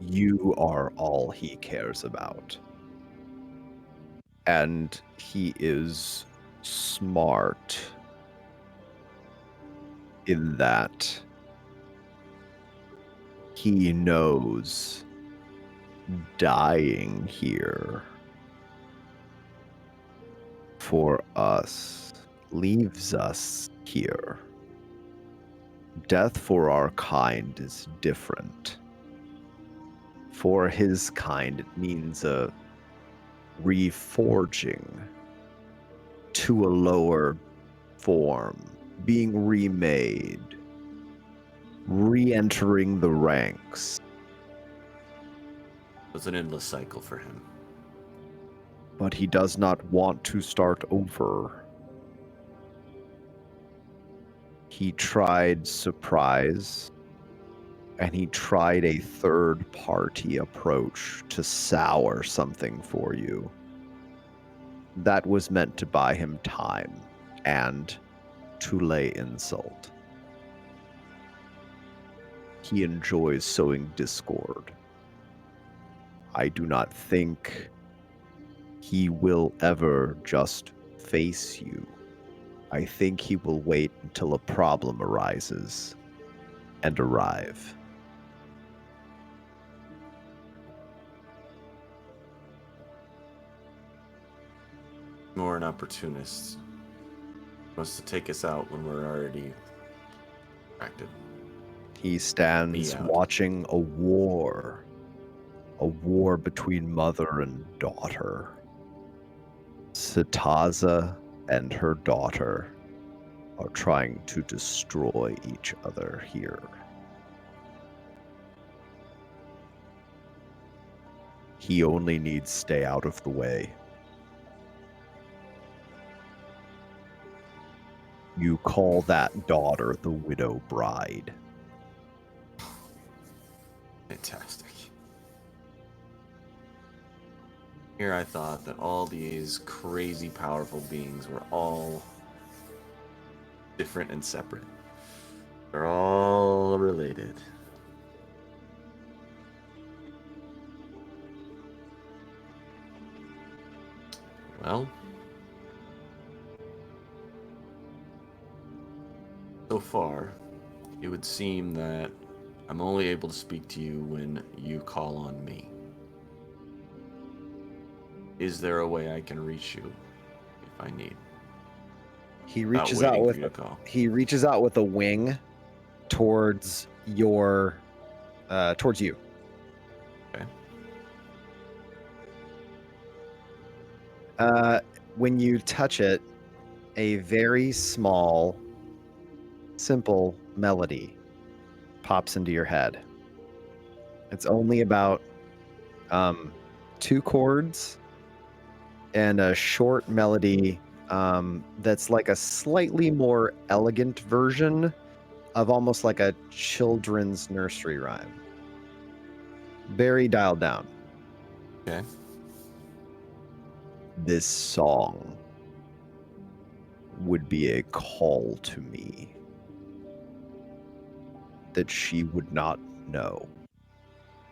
You are all he cares about. And he is smart in that he knows dying here for us leaves us here. Death for our kind is different. For his kind, it means a reforging to a lower form, being remade, re-entering the ranks. It's an endless cycle for him. But he does not want to start over. He tried surprise, and he tried a third-party approach to sour something for you. That was meant to buy him time and to lay insult. He enjoys sowing discord. I do not think he will ever just face you. I think he will wait until a problem arises and arrive. More an opportunist. Wants to take us out when we're already active. He stands Me out. watching a war between mother and daughter. Sitaza and her daughter are trying to destroy each other here. He only needs stay out of the way. You call that daughter the widow bride. Fantastic. Here I thought that all these crazy powerful beings were all different and separate. They're all related. Well, so far, it would seem that I'm only able to speak to you when you call on me. Is there a way I can reach you if I need? He Without reaches out waiting with for you to call. a wing towards your towards you. Okay. When you touch it, a very small, simple melody pops into your head. It's only about 2 chords and a short melody that's like a slightly more elegant version of almost like a children's nursery rhyme. Very dialed down. Okay. This song would be a call to me that she would not know.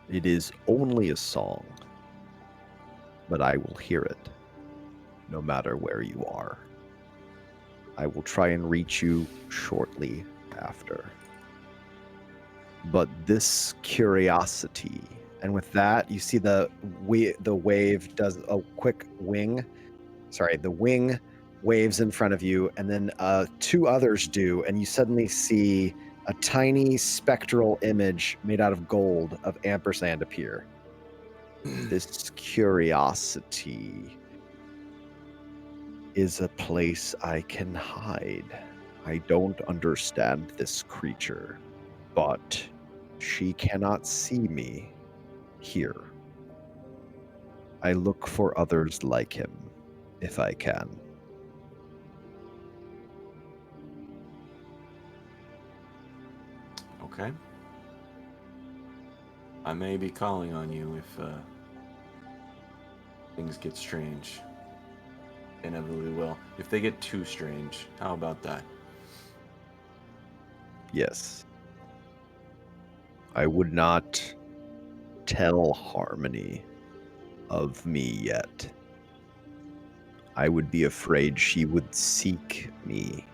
It is only a song, but I will hear it, no matter where you are. I will try and reach you shortly after. But this curiosity, and with that, you see the wave does a quick wing. Sorry, the wing waves in front of you, and then 2 others do, and you suddenly see a tiny spectral image made out of gold of ampersand appear. This curiosity is a place I can hide. I don't understand this creature, but she cannot see me here. I look for others like him, if I can. Okay. I may be calling on you if things get strange. Inevitably will. If they get too strange, how about that? Yes. I would not tell Harmony of me yet. I would be afraid she would seek me.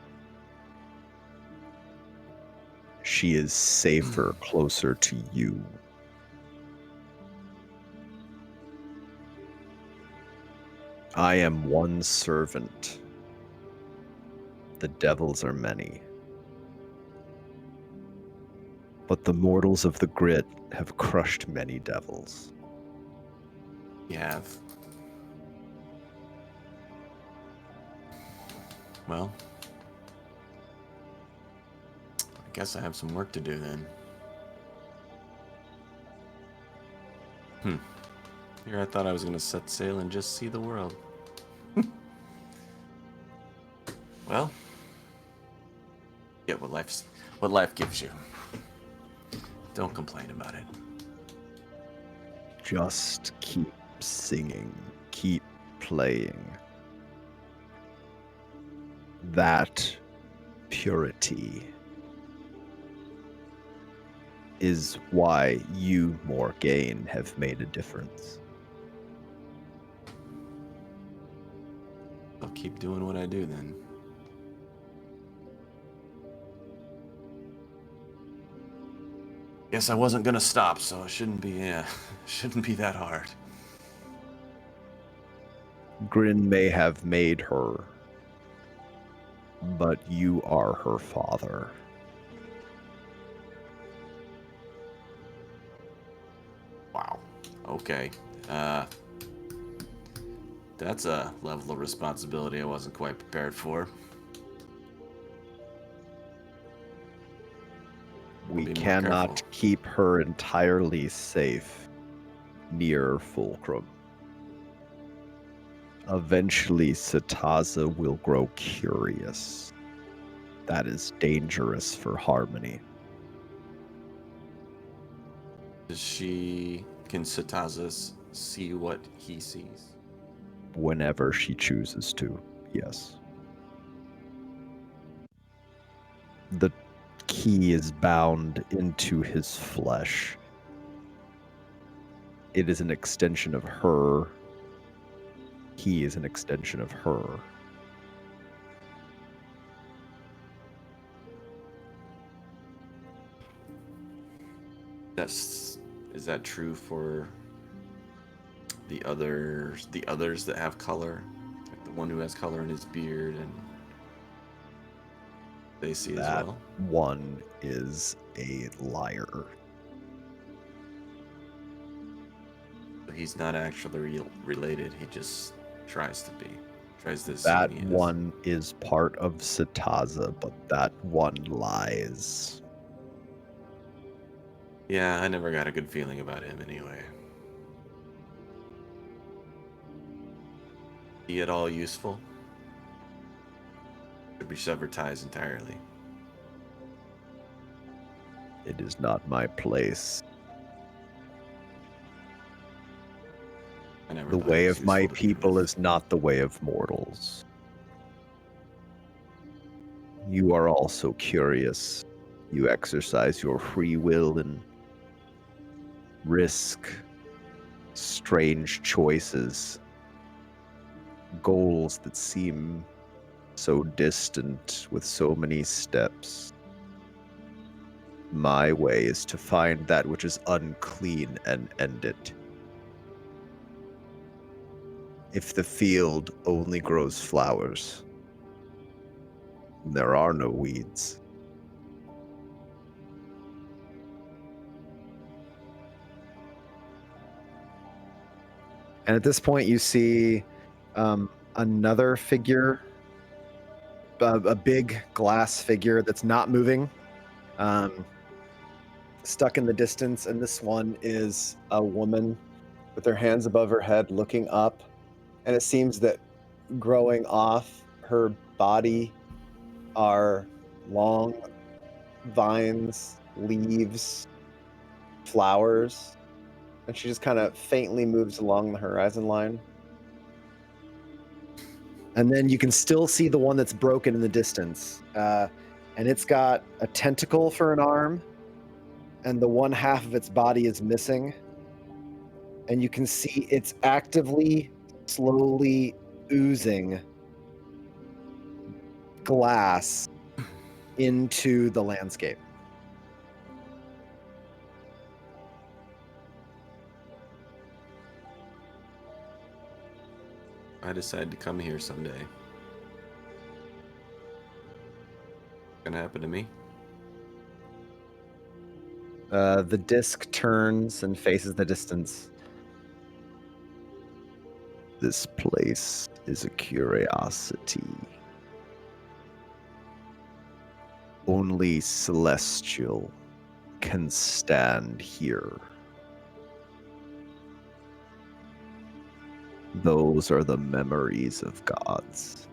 She is safer closer to you. I am one servant. The devils are many. But the mortals of the grid have crushed many devils. You have. Well, I guess I have some work to do then. Here I thought I was going to set sail and just see the world. Well, get what life gives you. Don't complain about it. Just keep singing, keep playing. That purity is why you, Morgain, have made a difference. I'll keep doing what I do then. Guess I wasn't gonna stop, so it shouldn't be that hard. Grin may have made her, but you are her father. Wow. Okay. That's a level of responsibility I wasn't quite prepared for. We Be more cannot careful. keep her entirely safe near Fulcrum. Eventually, Sataza will grow curious. That is dangerous for Harmony. Can Sataza see what he sees? Whenever she chooses to, yes. The key is bound into his flesh. It is an extension of her. He is an extension of her. Is that true for the others that have color? Like the one who has color in his beard and they see as That well? one is a liar. So he's not actually related, he just tries to be. Tries to That assume he is. one is part of Sataza, but that one lies. Yeah, I never got a good feeling about him anyway. He at all useful? Should we sever ties entirely? It is not my place. I never The thought he way was of my useful to begin people with. is not the way of mortals. You are also curious. You exercise your free will and risk strange choices, goals that seem so distant with so many steps. My way is to find that which is unclean and end it. If the field only grows flowers, there are no weeds. And at this point, you see another figure a big glass figure that's not moving, stuck in the distance, and this one is a woman with her hands above her head looking up, and it seems that growing off her body are long vines, leaves, flowers, and she just kind of faintly moves along the horizon line. And then you can still see the one that's broken in the distance. And it's got a tentacle for an arm, and the one half of its body is missing. And you can see it's actively, slowly oozing glass into the landscape. I decide to come here someday. Gonna happen to me? The disc turns and faces the distance. This place is a curiosity. Only Celestial can stand here. Those are the memories of gods.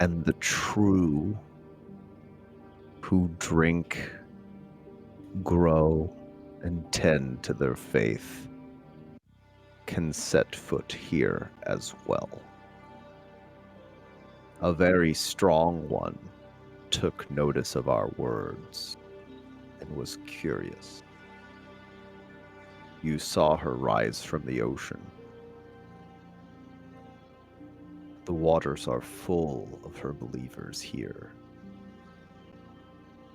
And the true who drink, grow, and tend to their faith can set foot here as well. A very strong one took notice of our words and was curious. You saw her rise from the ocean. The waters are full of her believers here.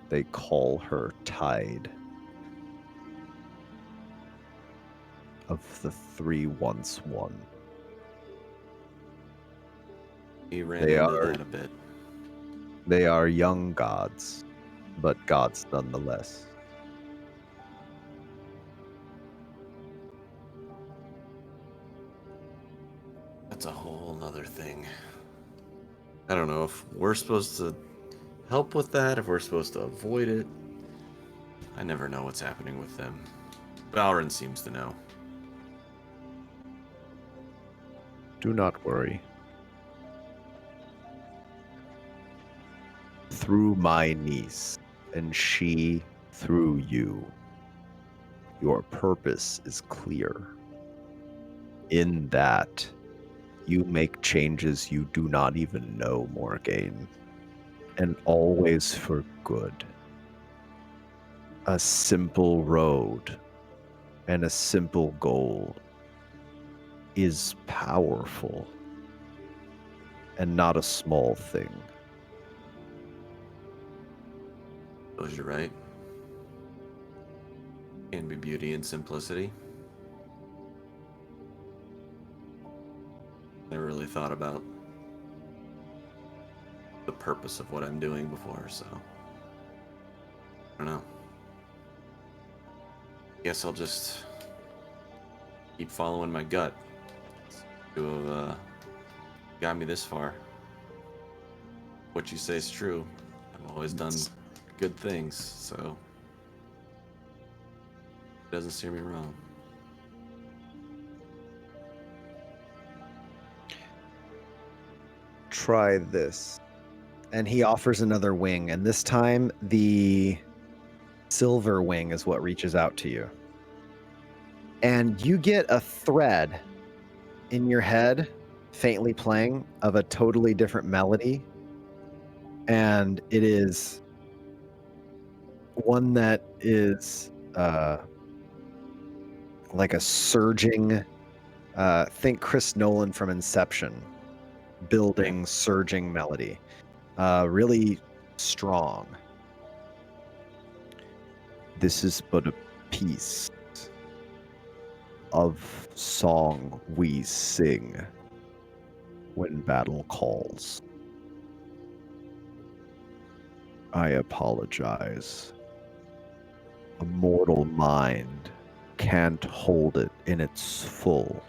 They call her Tide. Of the three once one. He ran They into are- that a bit. They are young gods, but gods nonetheless. That's a whole nother thing. I don't know if we're supposed to help with that, if we're supposed to avoid it. I never know what's happening with them. Valrin seems to know. Do not worry. Through my niece, and she through you, your purpose is clear. In that, you make changes you do not even know, Morgain, and always for good. A simple road and a simple goal is powerful and not a small thing. Suppose you're right. Can be beauty and simplicity. Never really thought about the purpose of what I'm doing before, so I don't know. Guess I'll just keep following my gut. To have got me this far. What you say is true. I've always done good things, so it doesn't steer me wrong. Try this. And he offers another wing, and this time the silver wing is what reaches out to you. And you get a thread in your head, faintly playing, of a totally different melody. And it is one that is like a surging, think Chris Nolan from Inception, building, surging melody. Really strong. This is but a piece of song we sing when battle calls. I apologize. A mortal mind can't hold it in its full.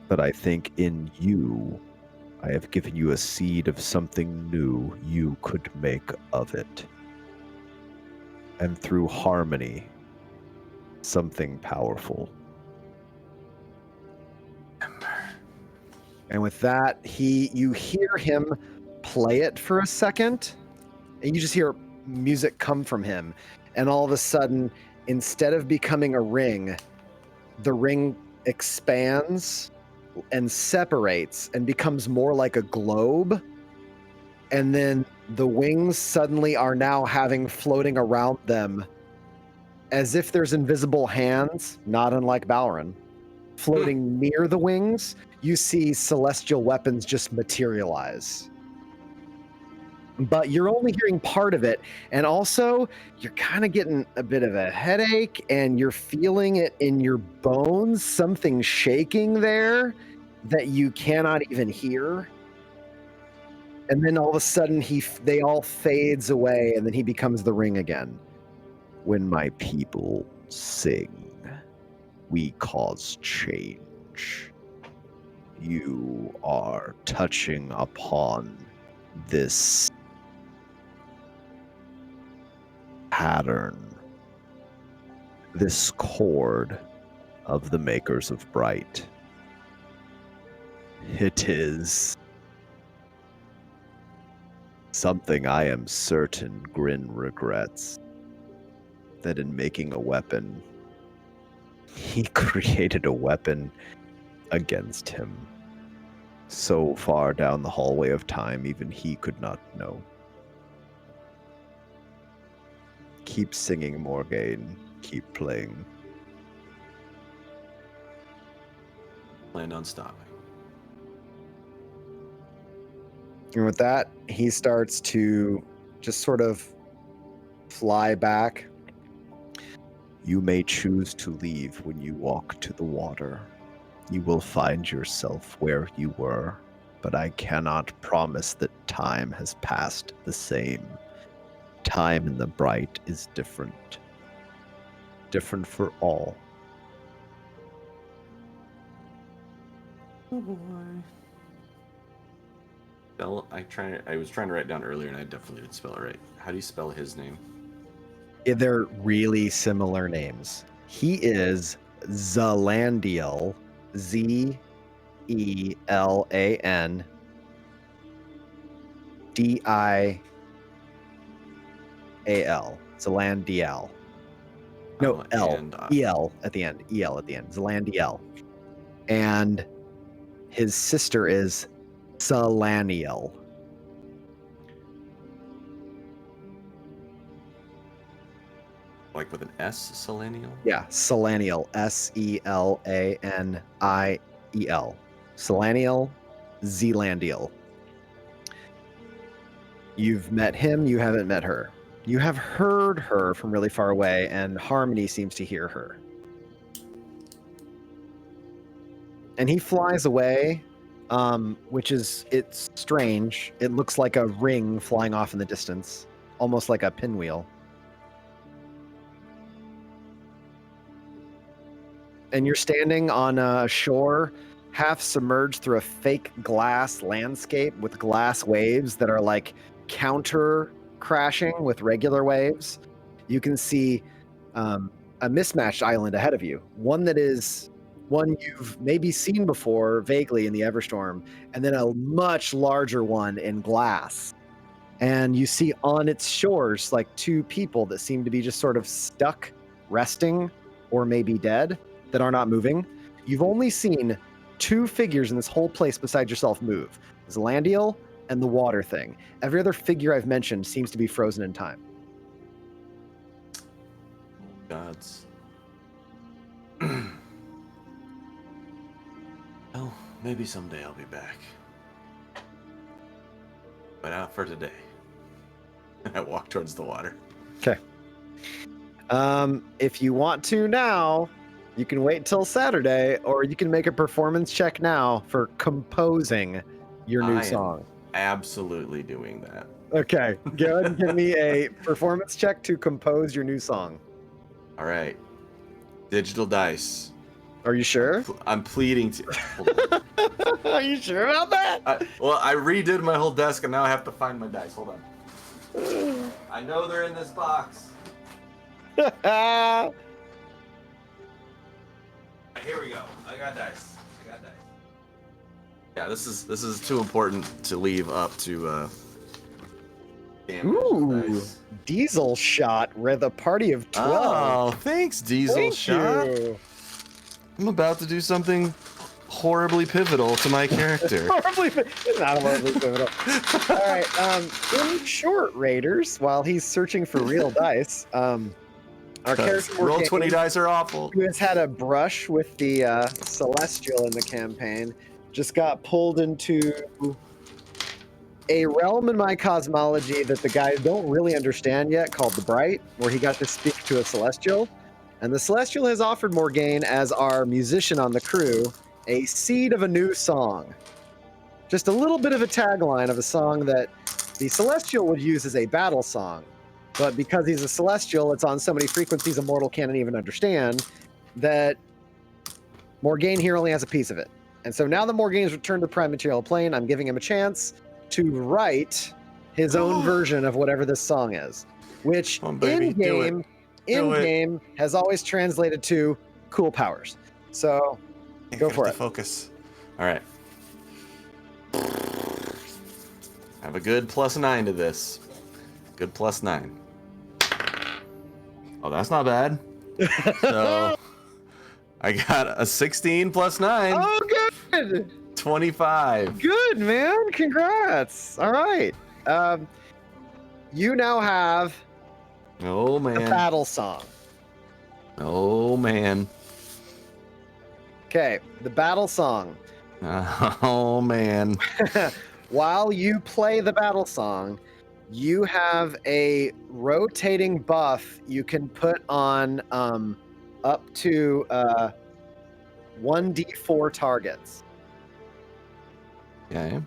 But I think in you, I have given you a seed of something new you could make of it. And through harmony, something powerful. And with that, you hear him play it for a second, and you just hear music come from him. And all of a sudden, instead of becoming a ring, the ring expands and separates and becomes more like a globe. And then the wings suddenly are now having floating around them as if there's invisible hands, not unlike Balron. Floating near the wings, you see celestial weapons just materialize. But you're only hearing part of it. And also, you're kind of getting a bit of a headache and you're feeling it in your bones, something shaking there that you cannot even hear. And then all of a sudden, they all fades away and then he becomes the ring again. When my people sing, we cause change. You are touching upon this pattern, this chord of the makers of Bright. It is something I am certain Grin regrets, that in making a weapon, he created a weapon against him. So far down the hallway of time, even he could not know. Keep singing, Morgain. Keep playing. Planned on stopping. And with that, he starts to just sort of fly back. You may choose to leave when you walk to the water. You will find yourself where you were, but I cannot promise that time has passed the same. Time in the Bright is different. Different for all. Oh boy. I was trying to write it down earlier and I definitely didn't spell it right. How do you spell his name? They're really similar names. He is Zelandiel, Zelan Dial. Zelandiel. No, El at the end. El at the end. Zelandiel. And his sister is Selaniel. Like with an S, Selenial? Yeah, Selaniel. Selaniel. Selaniel Zelandiel. You've met him, you haven't met her. You have heard her from really far away, and Harmony seems to hear her. And he flies away, it's strange. It looks like a ring flying off in the distance, almost like a pinwheel. And you're standing on a shore, half submerged through a fake glass landscape with glass waves that are like counter crashing with regular waves. You can see a mismatched island ahead of you, one you've maybe seen before vaguely in the Everstorm, and then a much larger one in glass. And you see on its shores like two people that seem to be just sort of stuck, resting, or maybe dead, that are not moving. You've only seen two figures in this whole place besides yourself move. Zelandiel and the water thing. Every other figure I've mentioned seems to be frozen in time. Gods. Well, maybe someday I'll be back. But not for today. I walk towards the water. Okay. If you want to now, you can wait till Saturday, or you can make a performance check now for composing your new song. Absolutely doing that. Okay, go ahead and give me a performance check to compose your new song. All right. Digital dice. Are you sure? I'm pleading to. Hold on. Are you sure about that? I redid my whole desk and now I have to find my dice. Hold on. I know they're in this box. Here we go. I got dice. Yeah, this is too important to leave up to. Ooh, dice. Diesel Shot with a party of 12. Oh, thanks, Diesel Thank Shot. you. I'm about to do something horribly pivotal to my character. It's not horribly pivotal. All right. In short, Raiders, while he's searching for real dice, our character Roll Morgain, 20 dice are awful. who has had a brush with the Celestial in the campaign, just got pulled into a realm in my cosmology that the guys don't really understand yet, called the Bright, where he got to speak to a Celestial. And the Celestial has offered Morgain, as our musician on the crew, a seed of a new song. Just a little bit of a tagline of a song that the Celestial would use as a battle song. But because he's a Celestial, it's on so many frequencies a mortal can't even understand, that Morgain here only has a piece of it. And so now that Morgain's returned to the Prime Material Plane, I'm giving him a chance to write his own version of whatever this song is, which in-game has always translated to cool powers. So go for it. Focus. All right. Have a good +9 to this. Good +9. Oh, that's not bad. So I got a 16 +9. Oh, good. 25. Good, man. Congrats. All right. You now have Oh a man. battle song. Oh man. Okay, the battle song. Oh man. While you play the battle song, you have a rotating buff you can put on up to 1d4 targets. Yeah.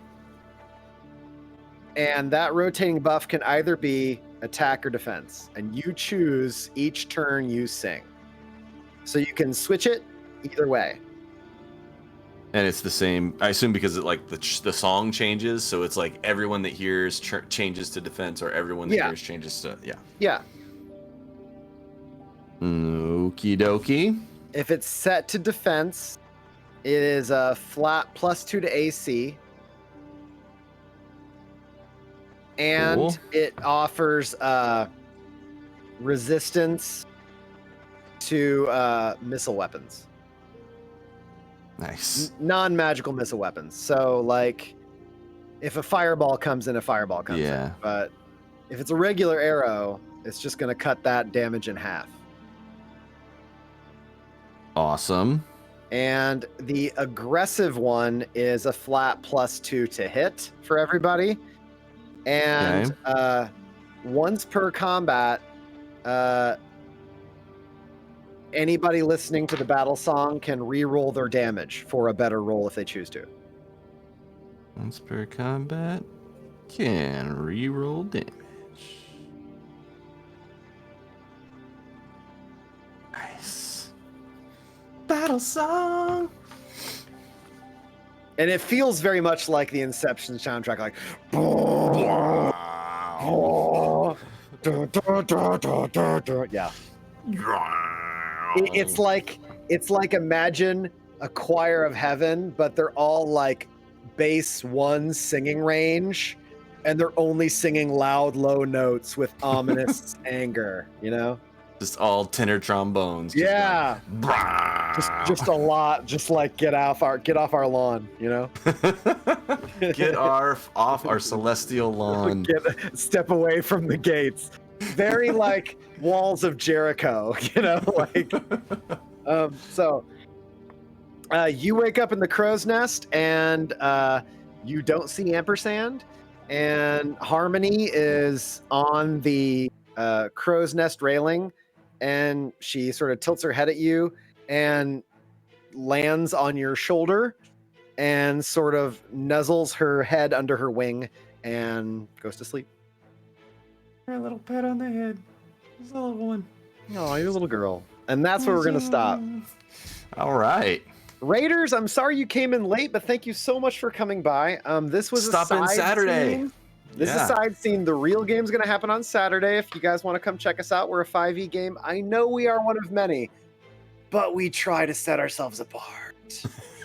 And that rotating buff can either be attack or defense. And you choose each turn you sing. So you can switch it either way. And it's the same, I assume, because it like the song changes, so it's like everyone that hears changes to defense, or everyone that hears changes to Yeah. Okie dokie. If it's set to defense, it is a flat +2 to AC. And Cool. it offers resistance to missile weapons. Nice. Non-magical missile weapons. So, like, if a fireball comes in, a fireball comes in. But if it's a regular arrow, it's just going to cut that damage in half. Awesome. And the aggressive one is a flat +2 to hit for everybody. And once per combat, anybody listening to the battle song can re-roll their damage for a better roll if they choose to. Once per combat, can re-roll damage. Nice. Battle song. And it feels very much like the Inception soundtrack, like yeah. It's like imagine a choir of heaven, but they're all like bass 1 singing range, and they're only singing loud, low notes with ominous anger, you know? Just all tenor trombones. Yeah. Just a lot. Just like get off our lawn, you know? Get off our celestial lawn. Step away from the gates. Very like walls of Jericho, you know, like so you wake up in the crow's nest and you don't see Ampersand, and Harmony is on the crow's nest railing, and she sort of tilts her head at you and lands on your shoulder and sort of nuzzles her head under her wing and goes to sleep. A little pat on the head. There's a little one. Oh, you're a little girl. And that's where we're going to stop. All right. Raiders, I'm sorry you came in late, but thank you so much for coming by. This was Stop a in side Saturday. scene. This is Yeah. a side scene. The real game's going to happen on Saturday. If you guys want to come check us out, we're a 5e game. I know we are one of many, but we try to set ourselves apart.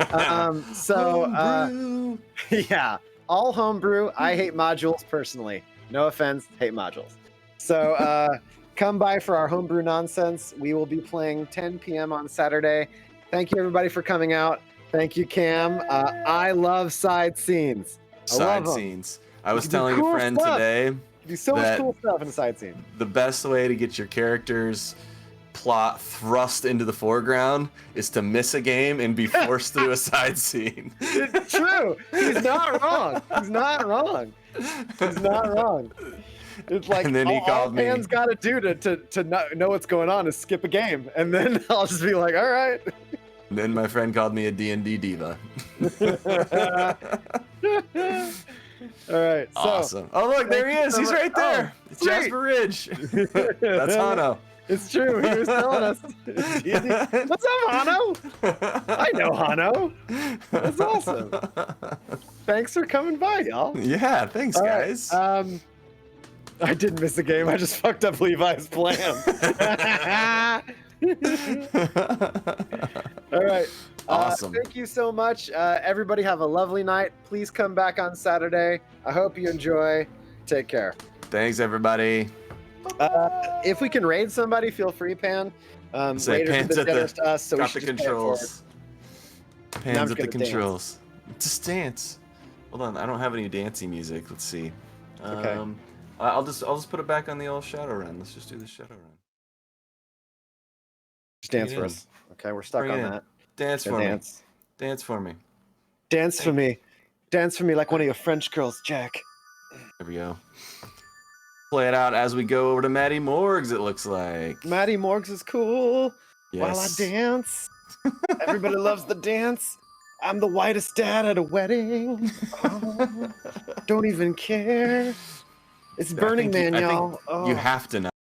Homebrew. Yeah, all homebrew. I hate modules personally. No offense, hate modules. So come by for our homebrew nonsense. We will be playing 10 p.m. on Saturday. Thank you everybody for coming out. Thank you, Cam. I love side scenes. Side love 'em. scenes. I was You can do telling a cool friend stuff. today You do so much that- cool stuff in a side scene. the best way to get your character's plot thrust into the foreground is to miss a game and be forced through a side scene. It's true. He's not wrong. He's not wrong. He's not wrong. It's like And then he all called me. fans got to do to know what's going on is skip a game, and then I'll just be like, all right. And then my friend called me a D&D diva. All right. So Awesome. Oh, look, there he thank you is. so He's much. right there. Oh, It's sweet. Jasper Ridge. That's Hano. It's true. He was telling us. What's up, Hano? I know Hano. That's awesome. Thanks for coming by, y'all. Yeah, thanks, All right, guys. I didn't miss a game. I just fucked up Levi's plan. All right. Awesome. Thank you so much. Everybody have a lovely night. Please come back on Saturday. I hope you enjoy. Take care. Thanks, everybody. If we can raid somebody, feel free, Pan. Say Raiders have Pan's been at the- generous to us, so we Got the should just pay it forward. controls. I'm Pans just at the gonna dance. controls. Just dance. Hold on, I don't have any dancing music. Let's see. Okay. I'll just put it back on the old shadow run. Let's just do the shadow run. Just dance Bring it for in. us. Okay, we're stuck Bring it on in. that. Dance Go for dance. me. Dance for me. Dance for me. Dance for me like one of your French girls, Jack. There we go. Play it out as we go over to Maddie Morgs, it looks like. Maddie Morgs is cool. While I Yes. dance. Everybody loves the dance. I'm the whitest dad at a wedding. Oh, don't even care. It's I Burning think Man, I think y'all. Oh. You have to know.